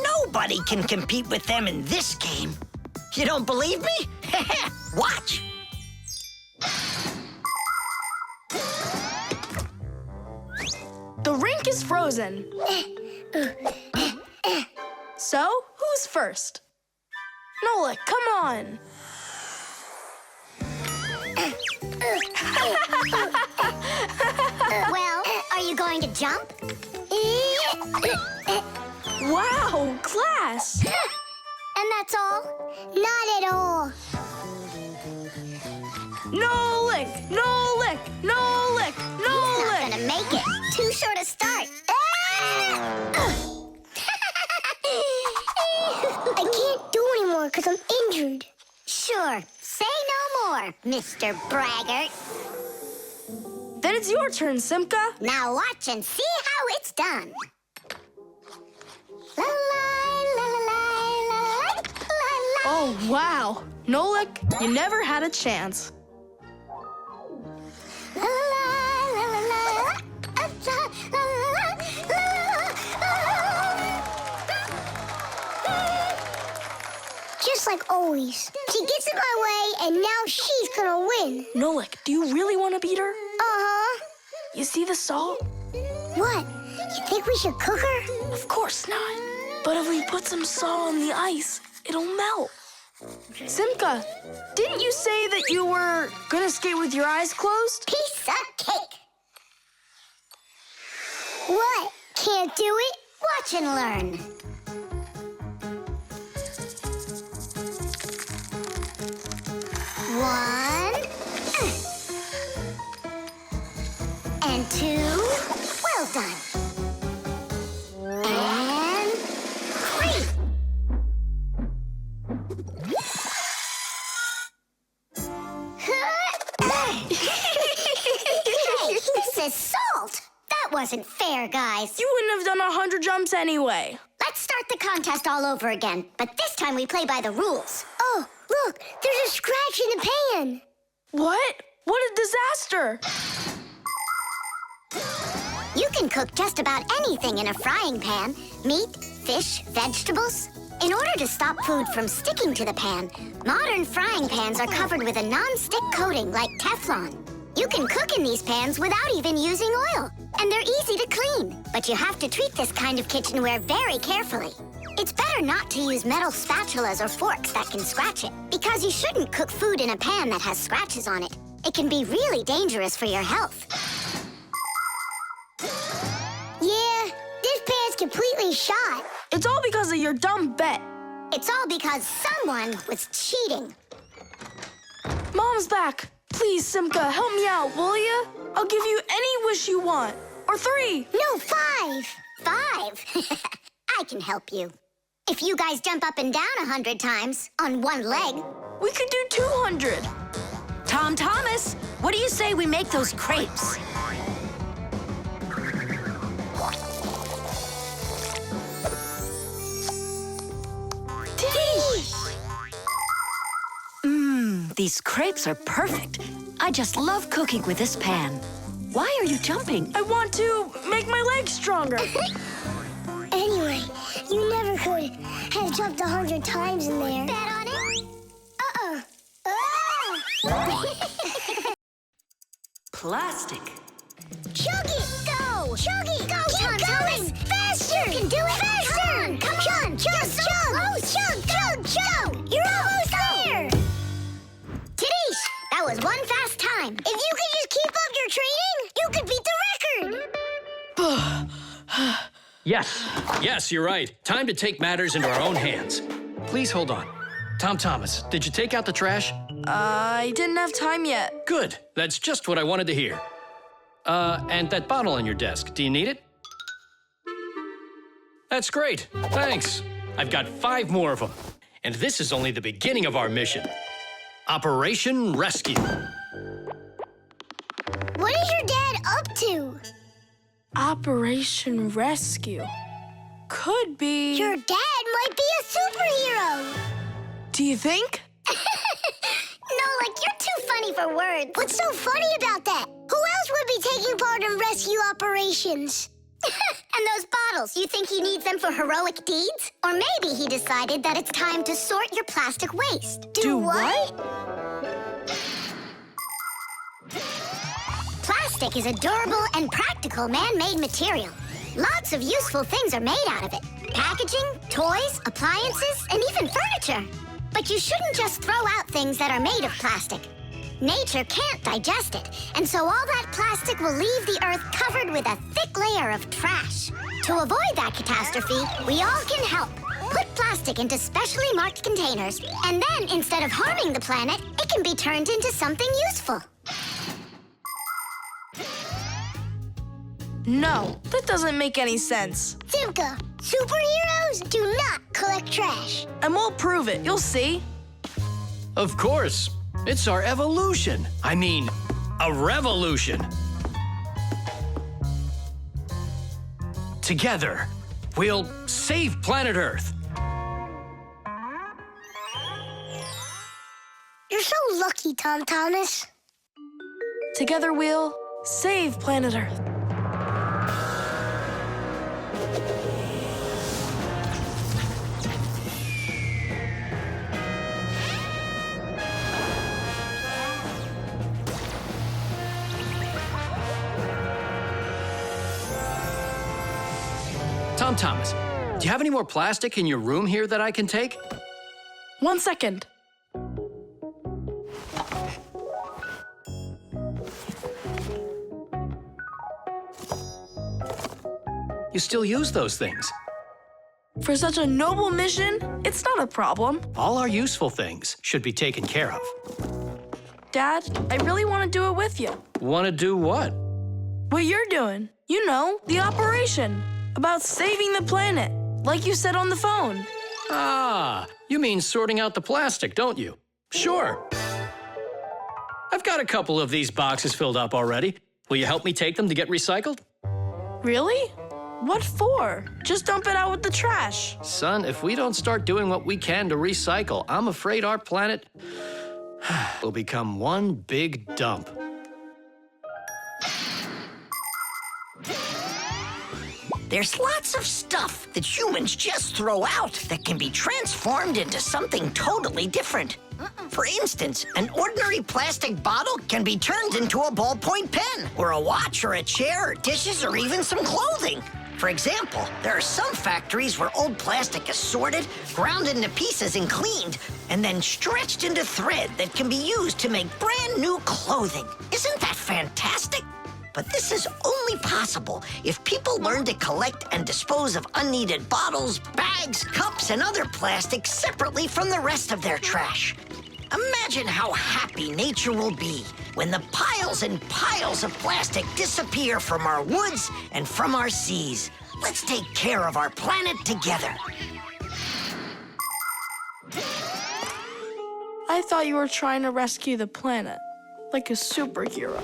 Nobody can compete with them in this game. You don't believe me? Watch. The rink is frozen. So, who's first? Nolik, come on. Well, are you going to jump? Wow, class. And that's all? Not at all. Nolik, Nolik, Nolik, He's not Nolik. gonna make it. Too short a start. I can't do anymore because I'm injured. Sure. Say no more, Mr. Braggart. Then it's your turn, Simka. Now watch and see how it's done. La la la la la la la la. Oh, wow. Nolik, you never had a chance. La la la la la la. Just like always. She gets in my way, and now she's gonna win. Nolik, do you really want to beat her? Uh-huh. You see the salt? What? You think we should cook her? Of course not. But if we put some salt on the ice, it'll melt. Simka, didn't you say that you were gonna skate with your eyes closed? Piece of cake. What? Can't do it? Watch and learn. One. And two. Well done. And three. Hey, this is salt. That wasn't fair, guys. You wouldn't have done 100 jumps anyway. Let's start the contest all over again, but this time we play by the rules. Oh, look, there's a scratch in the pan. What? What a disaster! You can cook just about anything in a frying pan. Meat, fish, vegetables. In order to stop food from sticking to the pan, modern frying pans are covered with a non-stick coating like Teflon. You can cook in these pans without even using oil, and they're easy to clean. But you have to treat this kind of kitchenware very carefully. It's better not to use metal spatulas or forks that can scratch it, because you shouldn't cook food in a pan that has scratches on it. It can be really dangerous for your health. Yeah, this pan's completely shot. It's all because of your dumb bet. It's all because someone was cheating. Mom's back. Please, Simka, help me out, will ya? I'll give you any wish you want. Or 3. No, 5. 5? I can help you. If you guys jump up and down 100 times on one leg. We could do 200. Tom Thomas, what do you say we make those crepes? These crepes are perfect. I just love cooking with this pan. Why are you jumping? I want to make my legs stronger. Anyway, you never could have jumped 100 times in there. Bet on it? Plastic. Chug it! Go! Chug it! Go, Tom Thomas! Faster! You can do it! Faster! Come on! Chug! You're almost there! Tidish, that was one fast time. If you could just keep up your training, you could beat the record. Yes, you're right. Time to take matters into our own hands. Please hold on. Tom Thomas, did you take out the trash? I didn't have time yet. Good. That's just what I wanted to hear. And that bottle on your desk, do you need it? That's great. Thanks. I've got 5 more of them. And this is only the beginning of our mission. Operation Rescue. What is your dad up to? Operation Rescue. Could be... Your dad might be a superhero. Do you think? Nolik, you're too funny for words. What's so funny about that? Who else would be taking part in rescue operations? And those bottles, you think he needs them for heroic deeds? Or maybe he decided that it's time to sort your plastic waste. Do what? Plastic is a durable and practical man-made material. Lots of useful things are made out of it. Packaging, toys, appliances, and even furniture. But you shouldn't just throw out things that are made of plastic. Nature can't digest it, and so all that plastic will leave the earth covered with a thick layer of trash. To avoid that catastrophe, we all can help. Put plastic into specially marked containers, and then instead of harming the planet, it can be turned into something useful. No, that doesn't make any sense. Simka, superheroes do not collect trash. And we'll prove it. You'll see. Of course. It's our evolution. I mean, a revolution. Together, we'll save planet Earth. You're so lucky, Tom Thomas. Together we'll save planet Earth. Tom Thomas, do you have any more plastic in your room here that I can take? 1 second. You still use those things. For such a noble mission, it's not a problem. All our useful things should be taken care of. Dad, I really want to do it with you. Want to do what? What you're doing. You know, the operation. About saving the planet, like you said on the phone. Ah, you mean sorting out the plastic, don't you? Sure. I've got a couple of these boxes filled up already. Will you help me take them to get recycled? Really? What for? Just dump it out with the trash. Son, if we don't start doing what we can to recycle, I'm afraid our planet will become one big dump. There's lots of stuff that humans just throw out that can be transformed into something totally different. For instance, an ordinary plastic bottle can be turned into a ballpoint pen, or a watch, or a chair, or dishes, or even some clothing. For example, there are some factories where old plastic is sorted, ground into pieces and cleaned, and then stretched into thread that can be used to make brand new clothing. Isn't that fantastic? But this is only possible if people learn to collect and dispose of unneeded bottles, bags, cups, and other plastics separately from the rest of their trash. Imagine how happy nature will be when the piles and piles of plastic disappear from our woods and from our seas. Let's take care of our planet together. I thought you were trying to rescue the planet, like a superhero.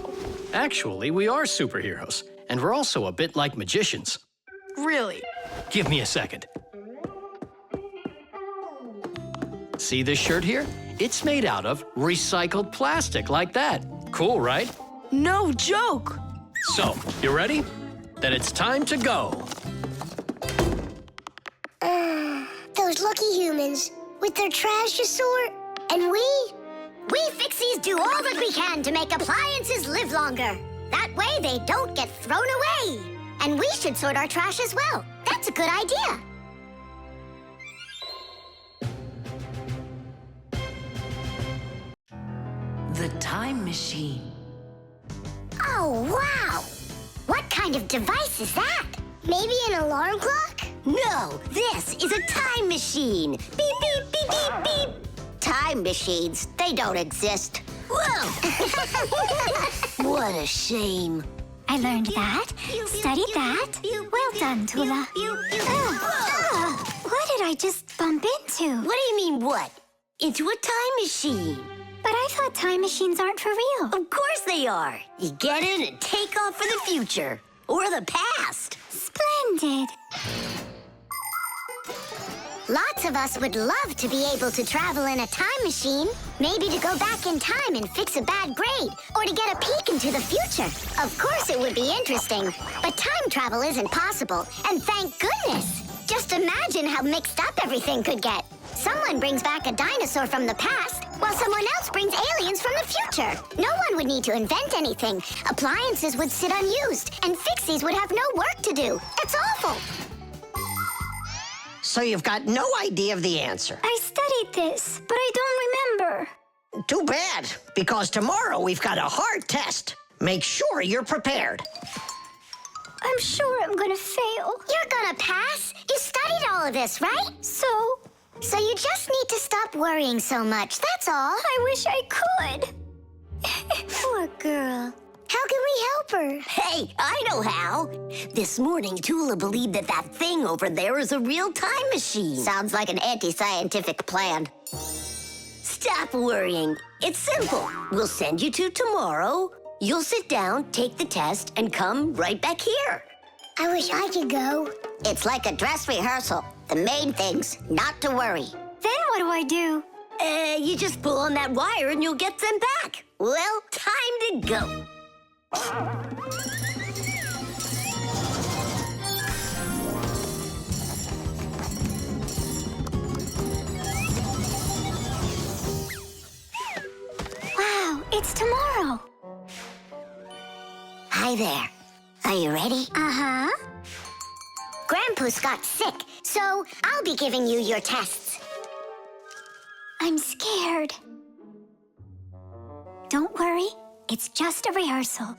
Actually, we are superheroes, and we're also a bit like magicians. Really? Give me a second. See this shirt here? It's made out of recycled plastic like that. Cool, right? No joke! So, you ready? Then it's time to go. Those lucky humans with their trash to sort, and we Fixies do all that we can to make appliances live longer. That way they don't get thrown away. And we should sort our trash as well. That's a good idea. The time machine. Oh, wow! What kind of device is that? Maybe an alarm clock? No, this is a time machine. Beep, beep, beep, beep, beep. Time machines, they don't exist. Whoa! What a shame. I learned that, studied that. Well done, Tula. What did I just bump into? What do you mean, what? Into a time machine. But I thought time machines aren't for real. Of course they are. You get in and take off for the future. Or the past. Splendid. Lots of us would love to be able to travel in a time machine. Maybe to go back in time and fix a bad grade, or to get a peek into the future. Of course it would be interesting, but time travel isn't possible, and thank goodness. Just imagine how mixed up everything could get. Someone brings back a dinosaur from the past, while someone else brings aliens from the future. No one would need to invent anything. Appliances would sit unused, and Fixies would have no work to do. It's awful. So you've got no idea of the answer. I studied this, but I don't remember. Too bad, because tomorrow we've got a hard test. Make sure you're prepared. I'm sure I'm gonna fail. You're gonna pass. You studied all of this, right? So you just need to stop worrying so much, that's all. I wish I could. Poor girl. How can we help her? Hey, I know how. This morning, Tula believed that thing over there is a real time machine. Sounds like an anti-scientific plan. Stop worrying. It's simple. We'll send you to tomorrow. You'll sit down, take the test, and come right back here. I wish I could go. It's like a dress rehearsal. The main thing's not to worry. Then what do I do? You just pull on that wire and you'll get them back. Well, time to go. Wow, it's tomorrow. Hi there. Are you ready? Uh-huh. Grandpa's got sick, so I'll be giving you your tests. I'm scared. Don't worry, it's just a rehearsal.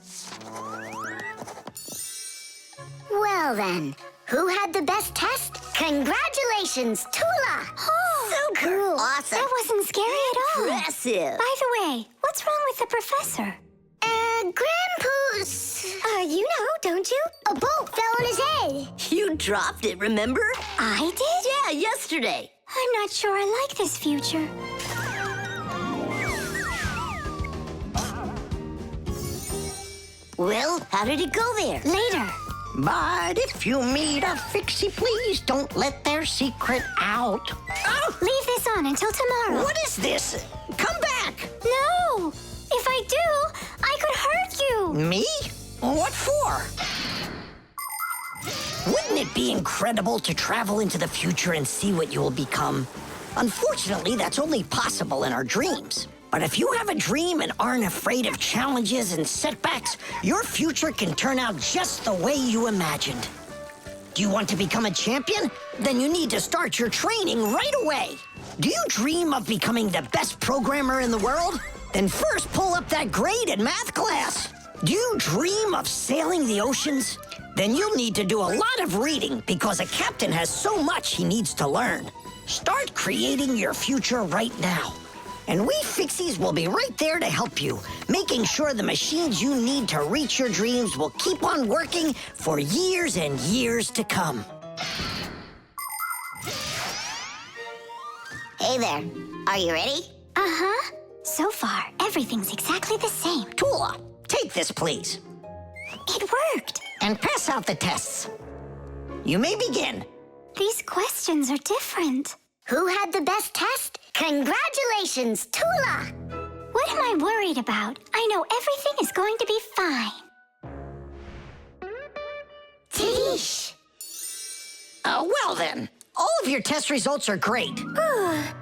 Well then, who had the best test? Congratulations, Tula! Oh, so cool. Awesome. that wasn't scary at all. Impressive. By the way, what's wrong with the professor? Grandpa's... You know, don't you? A bolt fell on his head. You dropped it, remember? I did? Yeah, yesterday. I'm not sure I like this future. Well, how did it go there? Later. But if you meet a Fixie, please don't let their secret out. Oh, Leave this on until tomorrow. what is this? Come back! No! If I do, I could hurt you. Me? What for? Wouldn't it be incredible to travel into the future and see what you will become? Unfortunately, that's only possible in our dreams. But if you have a dream and aren't afraid of challenges and setbacks, your future can turn out just the way you imagined. Do you want to become a champion? Then you need to start your training right away. Do you dream of becoming the best programmer in the world? Then first pull up that grade in math class. Do you dream of sailing the oceans? Then you'll need to do a lot of reading because a captain has so much he needs to learn. Start creating your future right now. And we Fixies will be right there to help you, making sure the machines you need to reach your dreams will keep on working for years and years to come. Hey there. Are you ready? Uh-huh. So far, everything's exactly the same. Tula, take this, please, It worked. and pass out the tests. You may begin. These questions are different. Who had the best test? Congratulations, Tula! What am I worried about? I know everything is going to be fine. Tish! Well then, all of your test results are great.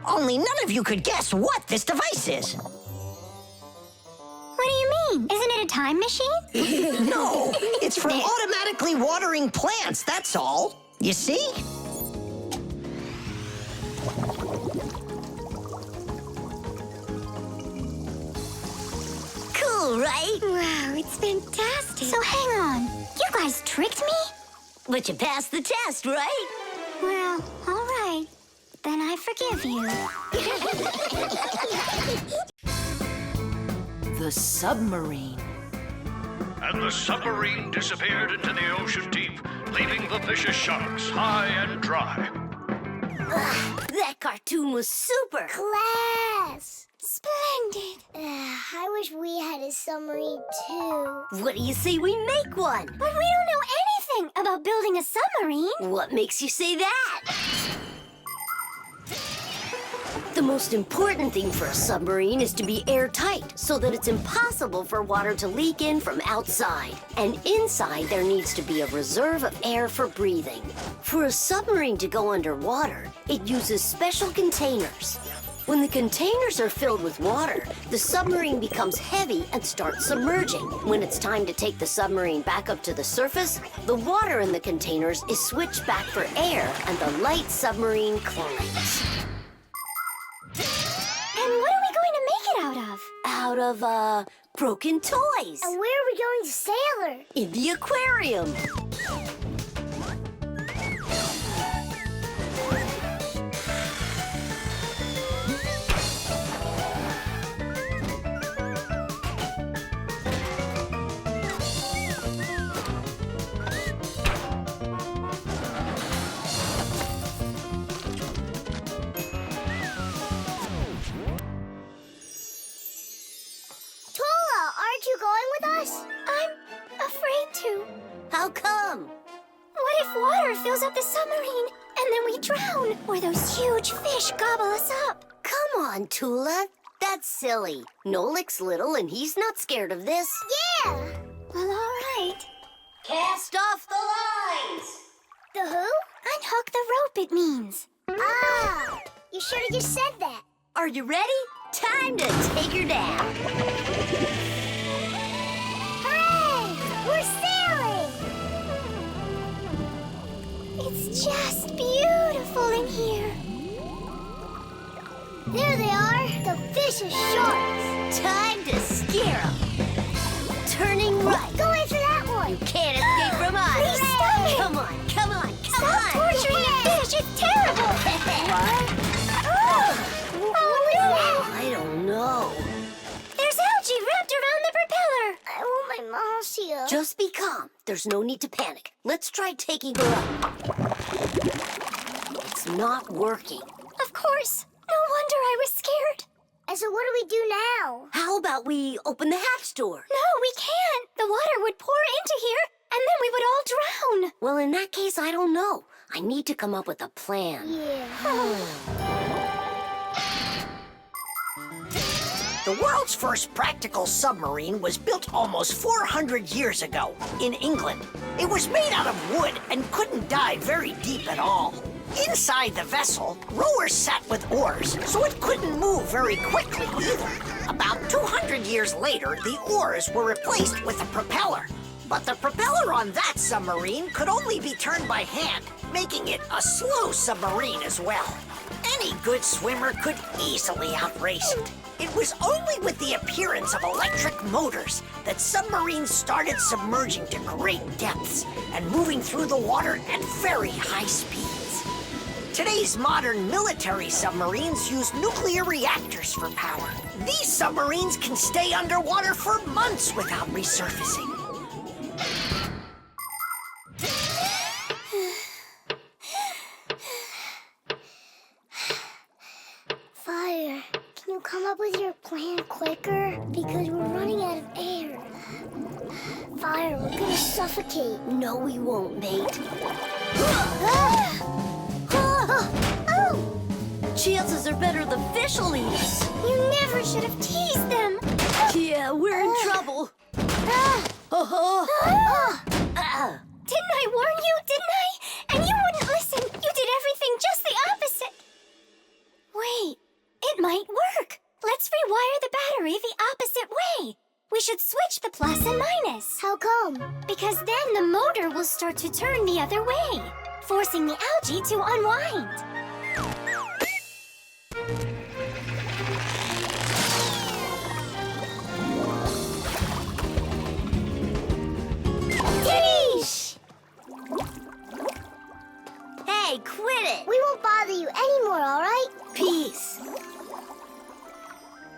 Only none of you could guess what this device is. What do you mean? Isn't it a time machine? No, it's for automatically watering plants, that's all. You see? Cool, right? Wow, it's fantastic. So hang on. You guys tricked me? But you passed the test, right? Well, all right. Then I forgive you. The submarine. And the submarine disappeared into the ocean deep, leaving the vicious sharks high and dry. That cartoon was super. Class! Splendid. I wish we had a submarine too. What do you say we make one? But we don't know anything about building a submarine. What makes you say that? The most important thing for a submarine is to be airtight so that it's impossible for water to leak in from outside. And inside there needs to be a reserve of air for breathing. For a submarine to go underwater, it uses special containers. When the containers are filled with water, the submarine becomes heavy and starts submerging. When it's time to take the submarine back up to the surface, the water in the containers is switched back for air and the light submarine climbs. And what are we going to make it out of? Out of, broken toys. And where are we going to sail her? In the aquarium. Tula, aren't you going with us? I'm afraid to. How come? What if water fills up the submarine and then we drown? Or those huge fish gobble us up? Come on, Tula. That's silly. Nolik's little and he's not scared of this. Yeah! Well, all right. Cast off the lines! The who? Unhook the rope, it means. Ah! You should have just said that. Are you ready? Time to take her down. Hooray! We're sailing! It's just beautiful in here. There they are, the vicious sharks. Time to scare 'em. Turning right. Go after that one. You can't escape from us. Please stop it. Come on, come on, come Stop on. torturing the fish. It's terrible. Oh, no. I don't know. There's algae wrapped around the propeller. I want my Marcia. Just be calm. There's no need to panic. Let's try taking her up. It's not working. Of course. No wonder I was scared. And so what do we do now? How about we open the hatch door? No, we can't. The water would pour into here, and then we would all Well, in that case, I don't know. I need to come up with a plan. The world's first practical submarine was built almost 400 years ago in England. It was made out of wood and couldn't dive very deep at all. Inside the vessel, rowers sat with oars, so it couldn't move very quickly either. About 200 years later, the oars were replaced with a propeller. But the propeller on that submarine could only be turned by hand, making it a slow submarine as well. Any good swimmer could easily outrace it. It was only with the appearance of electric motors that submarines started submerging to great depths and moving through the water at very high speeds. Today's modern military submarines use nuclear reactors for power. These submarines can stay underwater for months without resurfacing. Fire, can you come up with your plan quicker? Because we're running out of air. Fire, we're gonna suffocate. No, we won't, mate. Chances are better the fish will eat us. You never should have teased them. Yeah, we're in trouble. Didn't I warn you, didn't I? And you wouldn't listen. You did everything just the opposite. Wait, it might work. Let's rewire the battery the opposite way. We should switch the plus and minus. How come? Because then the motor will start to turn the other way, forcing the algae to unwind. Hey, quit it! We won't bother you anymore, all right? Peace.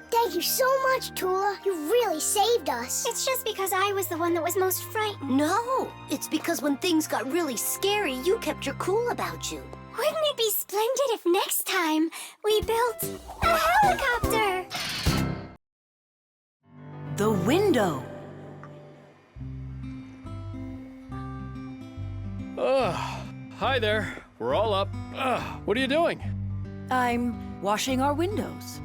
Thank you so much, Tula. You really saved us. It's just because I was the one that was most frightened. No, it's because when things got really scary, you kept your cool about you. Wouldn't it be splendid if next time we built a helicopter? The window. Hi there. We're all up. What are you doing? I'm washing our windows.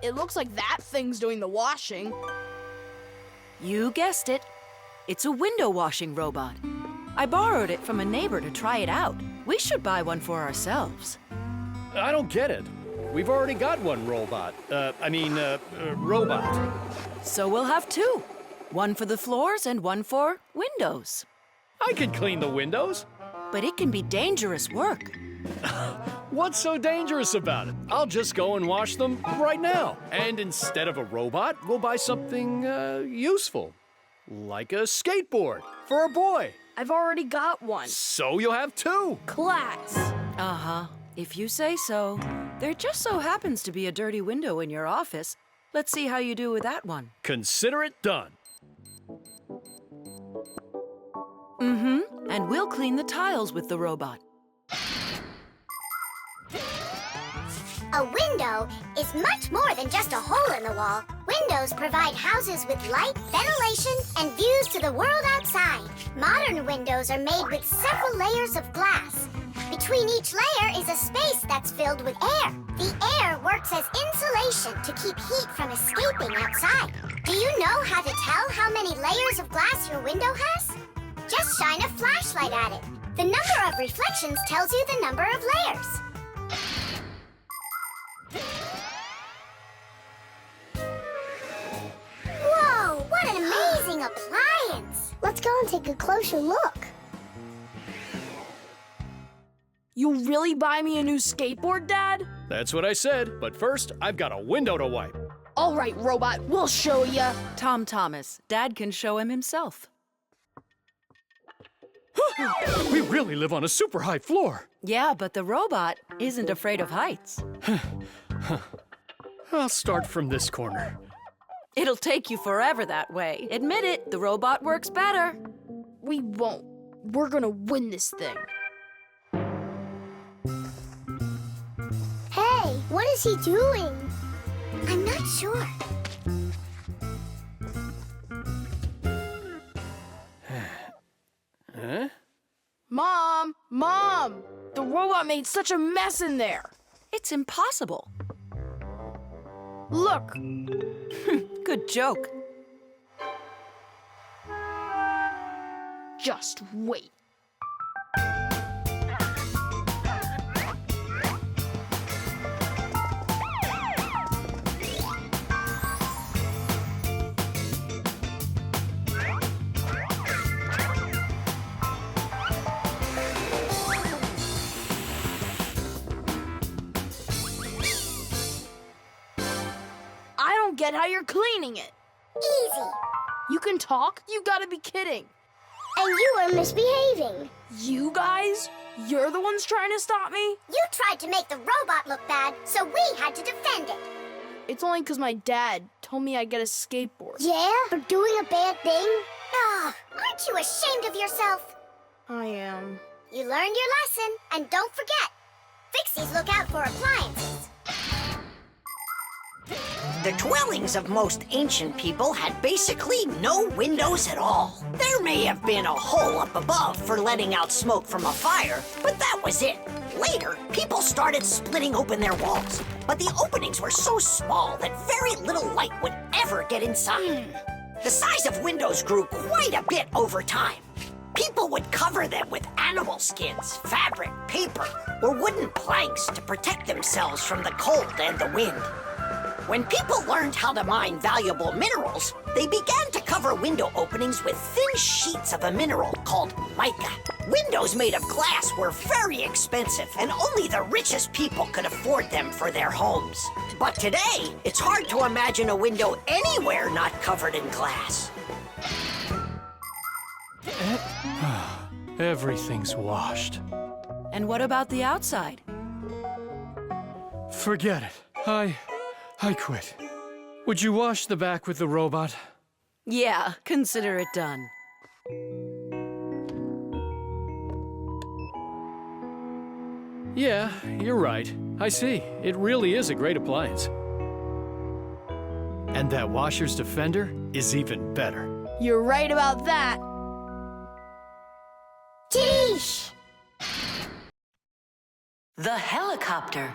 It looks like that thing's doing the washing. You guessed it. It's a window washing robot. I borrowed it from a neighbor to try it out. We should buy one for ourselves. I don't get it. We've already got one robot. Robot. So we'll have two. One for the floors and one for windows. I can clean the windows. But it can be dangerous work. What's so dangerous about it? I'll just go and wash them right now. And instead of a robot, we'll buy something useful. Like a skateboard for a boy. I've already got one. So you'll have two. Class. Uh-huh. If you say so. There just so happens to be a dirty window in your office. Let's see how you do with that one. Consider it done. And we'll clean the tiles with the robot. A window is much more than just a hole in the wall. Windows provide houses with light, ventilation, and views to the world outside. Modern windows are made with several layers of glass. Between each layer is a space that's filled with air. The air works as insulation to keep heat from escaping outside. Do you know how to tell how many layers of glass your window has? Just shine a flashlight at it. The number of reflections tells you the number of layers. Whoa, what an amazing appliance! Let's go and take a closer look. You'll really buy me a new skateboard, Dad? That's what I said. But first, I've got a window to wipe. All right, robot, we'll show ya. Tom Thomas, Dad can show him himself. We really live on a super high floor. Yeah, but the robot isn't afraid of heights. I'll start from this corner. It'll take you forever that way. Admit it, the robot works better. We won't. We're gonna win this thing. Hey, what is he doing? I'm not sure. Mom! Mom! The robot made such a mess in there. It's impossible. Look, Good joke. just wait. I don't get how you're cleaning it. Easy. You can talk? You gotta be kidding. And you are misbehaving. You guys? You're the ones trying to stop me? You tried to make the robot look bad, so we had to defend it. It's only because my dad told me I'd get a skateboard. Yeah? For doing a bad thing? Ah, aren't you ashamed of yourself? I am. You learned your lesson, and don't forget, Fixies look out for appliances. The dwellings of most ancient people had basically no windows at all. There may have been a hole up above for letting out smoke from a fire, but that was it. Later, people started splitting open their walls, but the openings were so small that very little light would ever get inside. The size of windows grew quite a bit over time. People would cover them with animal skins, fabric, paper, or wooden planks to protect themselves from the cold and the wind. When people learned how to mine valuable minerals, they began to cover window openings with thin sheets of a mineral called mica. Windows made of glass were very expensive, and only the richest people could afford them for their homes. But today, it's hard to imagine a window anywhere not covered in glass. Everything's washed. And what about the outside? Forget it. I quit. Would you wash the back with the robot? Yeah, consider it done. Yeah, you're right. I see. It really is a great appliance. And that washer's defender is even better. You're right about that. Jeesh! The helicopter.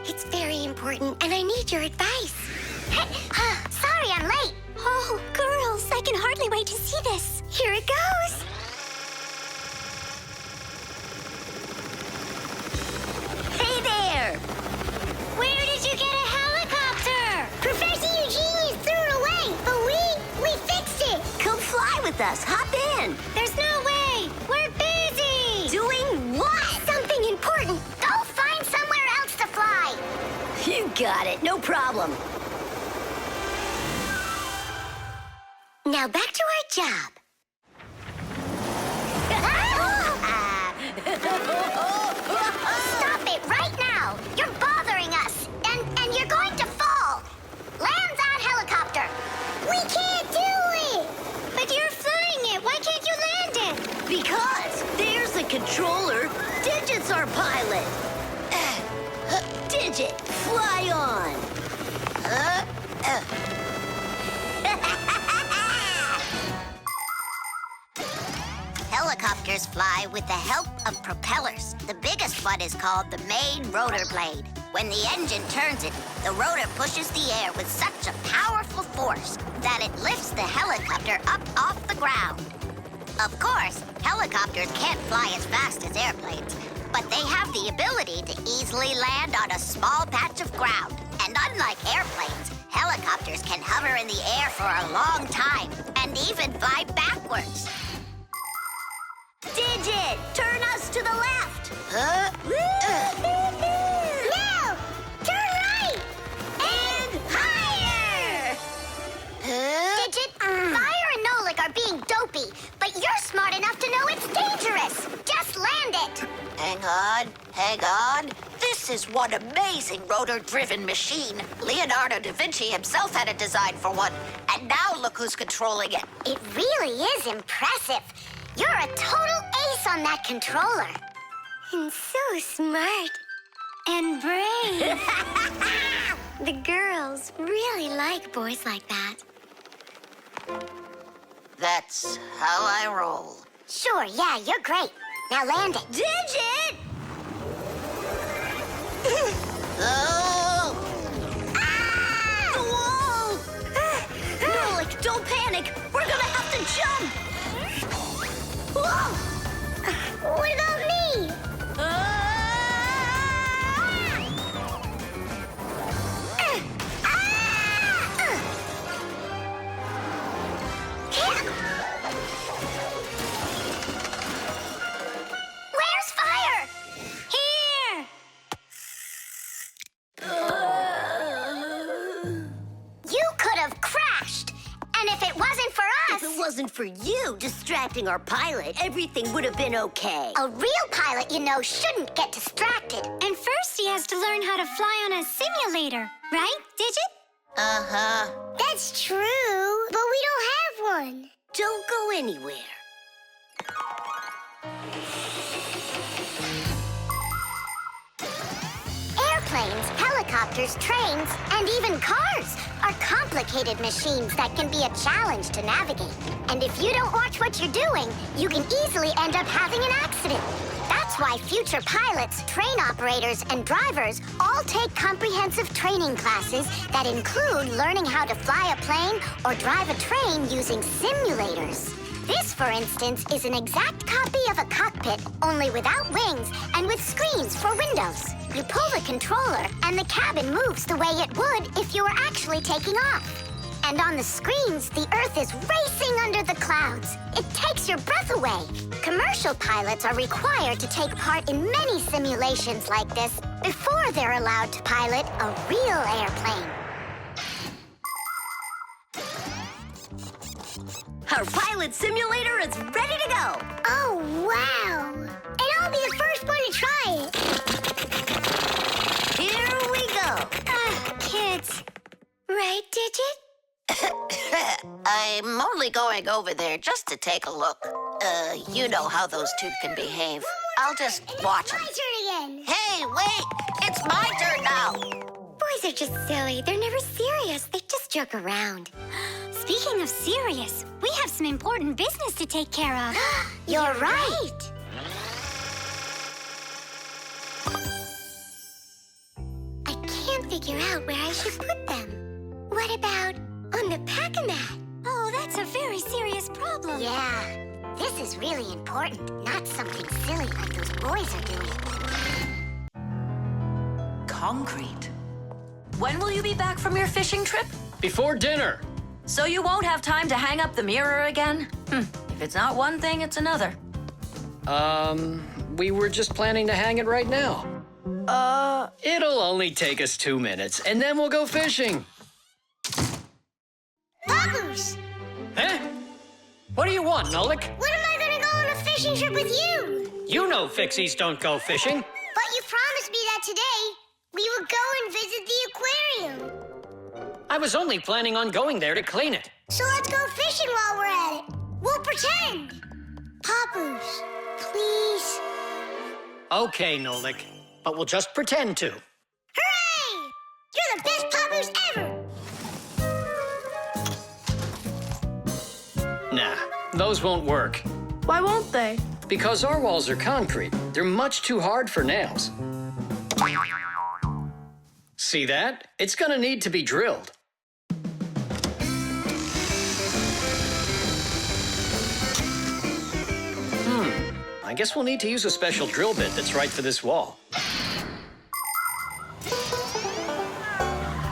It's very important, and I need your advice. Sorry I'm late. Oh, girls, I can hardly wait to see this. Here it goes. Hey there! Where did you get a helicopter? Professor Eugenius threw it away, but we fixed it. Come fly with us. Hop in. There's no way. We're busy. Doing what? Something important. Go find somewhere else to fly. You got it. No problem. Now back to our job. Stop it right now! You're bothering us, and you're going to fall. Land that helicopter. We can't do it. But you're flying it. Why can't you land it? Because there's the controller. Digit's our pilot. Digit, fly on. Helicopters fly with the help of propellers. The biggest one is called the main rotor blade. When the engine turns it, the rotor pushes the air with such a powerful force that it lifts the helicopter up off the ground. Of course, helicopters can't fly as fast as airplanes, but they have the ability to easily land on a small patch of ground. And unlike airplanes, helicopters can hover in the air for a long time and even fly backwards. Digit, turn us to the left. No! Turn right! And higher! Digit, Fire and Nolik are being dopey, but you're smart enough to know it's dangerous. Just land it. Hang on. This is one amazing rotor-driven machine. Leonardo da Vinci himself had a design for one, and now look who's controlling it. It really is impressive. You're a total ace on that controller. And so smart. And brave. The girls really like boys like that. That's how I roll. Sure, yeah, you're great. Now land it. Digit! Ah! Nolik, don't panic. We're gonna have to jump. Whoa! What about me? Where's fire? Here! You could have crashed. And if it wasn't for us... If it wasn't for you distracting our pilot, everything would have been okay. A real pilot, you know, shouldn't get distracted. And first he has to learn how to fly on a simulator, right, Digit? Uh-huh. That's true, but we don't have one. Don't go anywhere. Airplanes, helicopters, trains, and even cars are complicated machines that can be a challenge to navigate. And if you don't watch what you're doing, you can easily end up having an accident. That's why future pilots, train operators, and drivers all take comprehensive training classes that include learning how to fly a plane or drive a train using simulators. This, for instance, is an exact copy of a cockpit, only without wings and with screens for windows. You pull the controller, and the cabin moves the way it would if you were actually taking off. And on the screens, the Earth is racing under the clouds. It takes your breath away. Commercial pilots are required to take part in many simulations like this before they're allowed to pilot a real airplane. Our pilot simulator is ready to go. Oh, wow! And I'll be the first one to try it. Here we go. Kids. Right, Digit? I'm only going over there just to take a look. You know how those two can behave. I'll just watch them. My turn again. Hey, wait! It's my turn now! Boys are just silly. They're never serious. They just joke around. Speaking of serious, we have some important business to take care of. You're right. I can't figure out where I should put them. What about on the pack-a-mat? Oh, that's a very serious problem. Yeah, this is really important, not something silly like those boys are doing. Concrete. When will you be back from your fishing trip? Before dinner. So you won't have time to hang up the mirror again? If it's not one thing, it's another. We were just planning to hang it right now. It'll only take us 2 minutes, and then we'll go fishing. Bubbles! Huh? What do you want, Nolik? When am I gonna go on a fishing trip with you? You know Fixies don't go fishing. But you promised me that today we would go and visit the aquarium. I was only planning on going there to clean it. So let's go fishing while we're at it. We'll pretend. Papoose, please. Okay, Nolik, but we'll just pretend to. Hooray! You're the best Papoose ever! Nah, those won't work. Why won't they? Because our walls are concrete. They're much too hard for nails. See that? It's gonna need to be drilled. I guess we'll need to use a special drill bit that's right for this wall.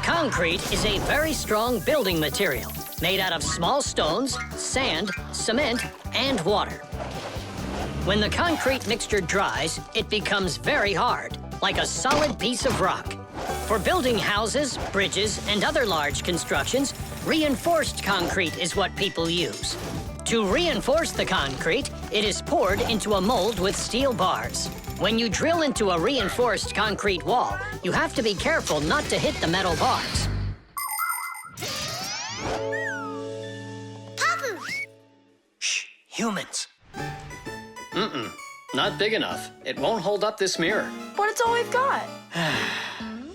Concrete is a very strong building material, made out of small stones, sand, cement, and water. When the concrete mixture dries, it becomes very hard, like a solid piece of rock. For building houses, bridges, and other large constructions, reinforced concrete is what people use. To reinforce the concrete, it is poured into a mold with steel bars. When you drill into a reinforced concrete wall, you have to be careful not to hit the metal bars. Papoose! Shh, humans. Not big enough. It won't hold up this mirror. But it's all we've got.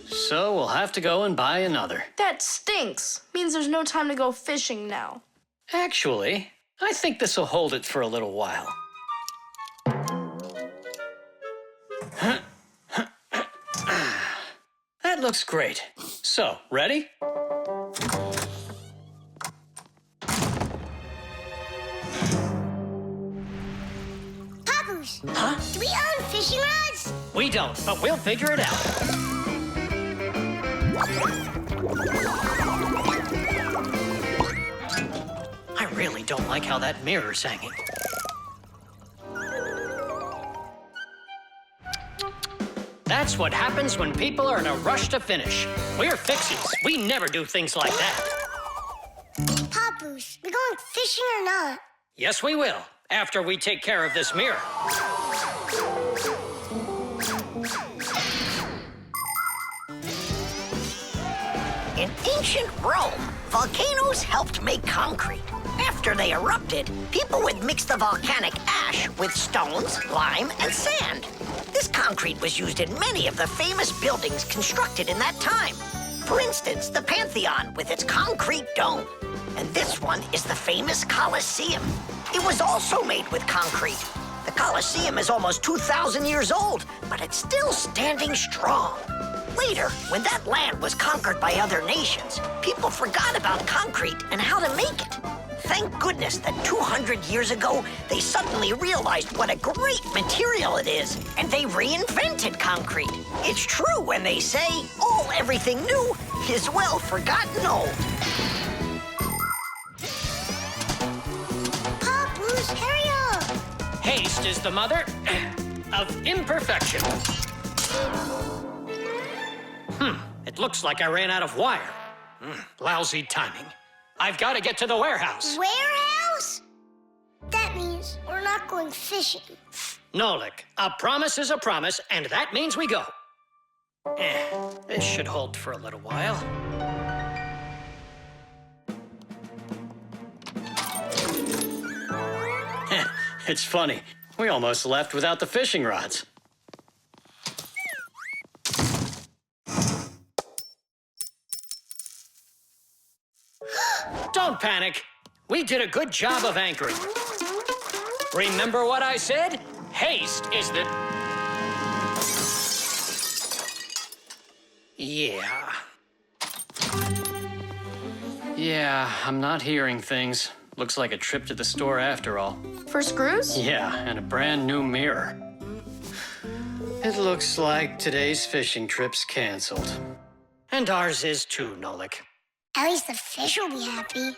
So we'll have to go and buy another. That stinks. Means there's no time to go fishing now. Actually, I think this will hold it for a little while. looks great. So, ready? Papoose, Huh? do we own fishing rods? We don't, but we'll figure it out. I really don't like how that mirror's hanging. That's what happens when people are in a rush to finish. We're Fixies. We never do things like that. Papoose, we going fishing or not? Yes, we will, after we take care of this mirror. In ancient Rome, volcanoes helped make concrete. After they erupted, people would mix the volcanic ash with stones, lime, and sand. This concrete was used in many of the famous buildings constructed in that time. For instance, the Pantheon with its concrete dome. And this one is the famous Colosseum. It was also made with concrete. The Colosseum is almost 2,000 years old, but it's still standing strong. Later, when that land was conquered by other nations, people forgot about concrete and how to make it. Thank goodness that 200 years ago, they suddenly realized what a great material it is, and they reinvented concrete. It's true when they say, everything new is well forgotten old. Papoose, hurry up! Haste is the mother of imperfection. It looks like I ran out of wire. Lousy timing. I've got to get to the warehouse. Warehouse? That means we're not going fishing. Nolik, a promise is a promise, and that means we go. This should hold for a little while. It's funny. We almost left without the fishing rods. Don't panic. We did a good job of anchoring. Remember what I said? Haste is the... Yeah, I'm not hearing things. Looks like a trip to the store after all. For screws? Yeah, and a brand new mirror. It looks like today's fishing trip's canceled. And ours is too, Nolik. At least the fish will be happy.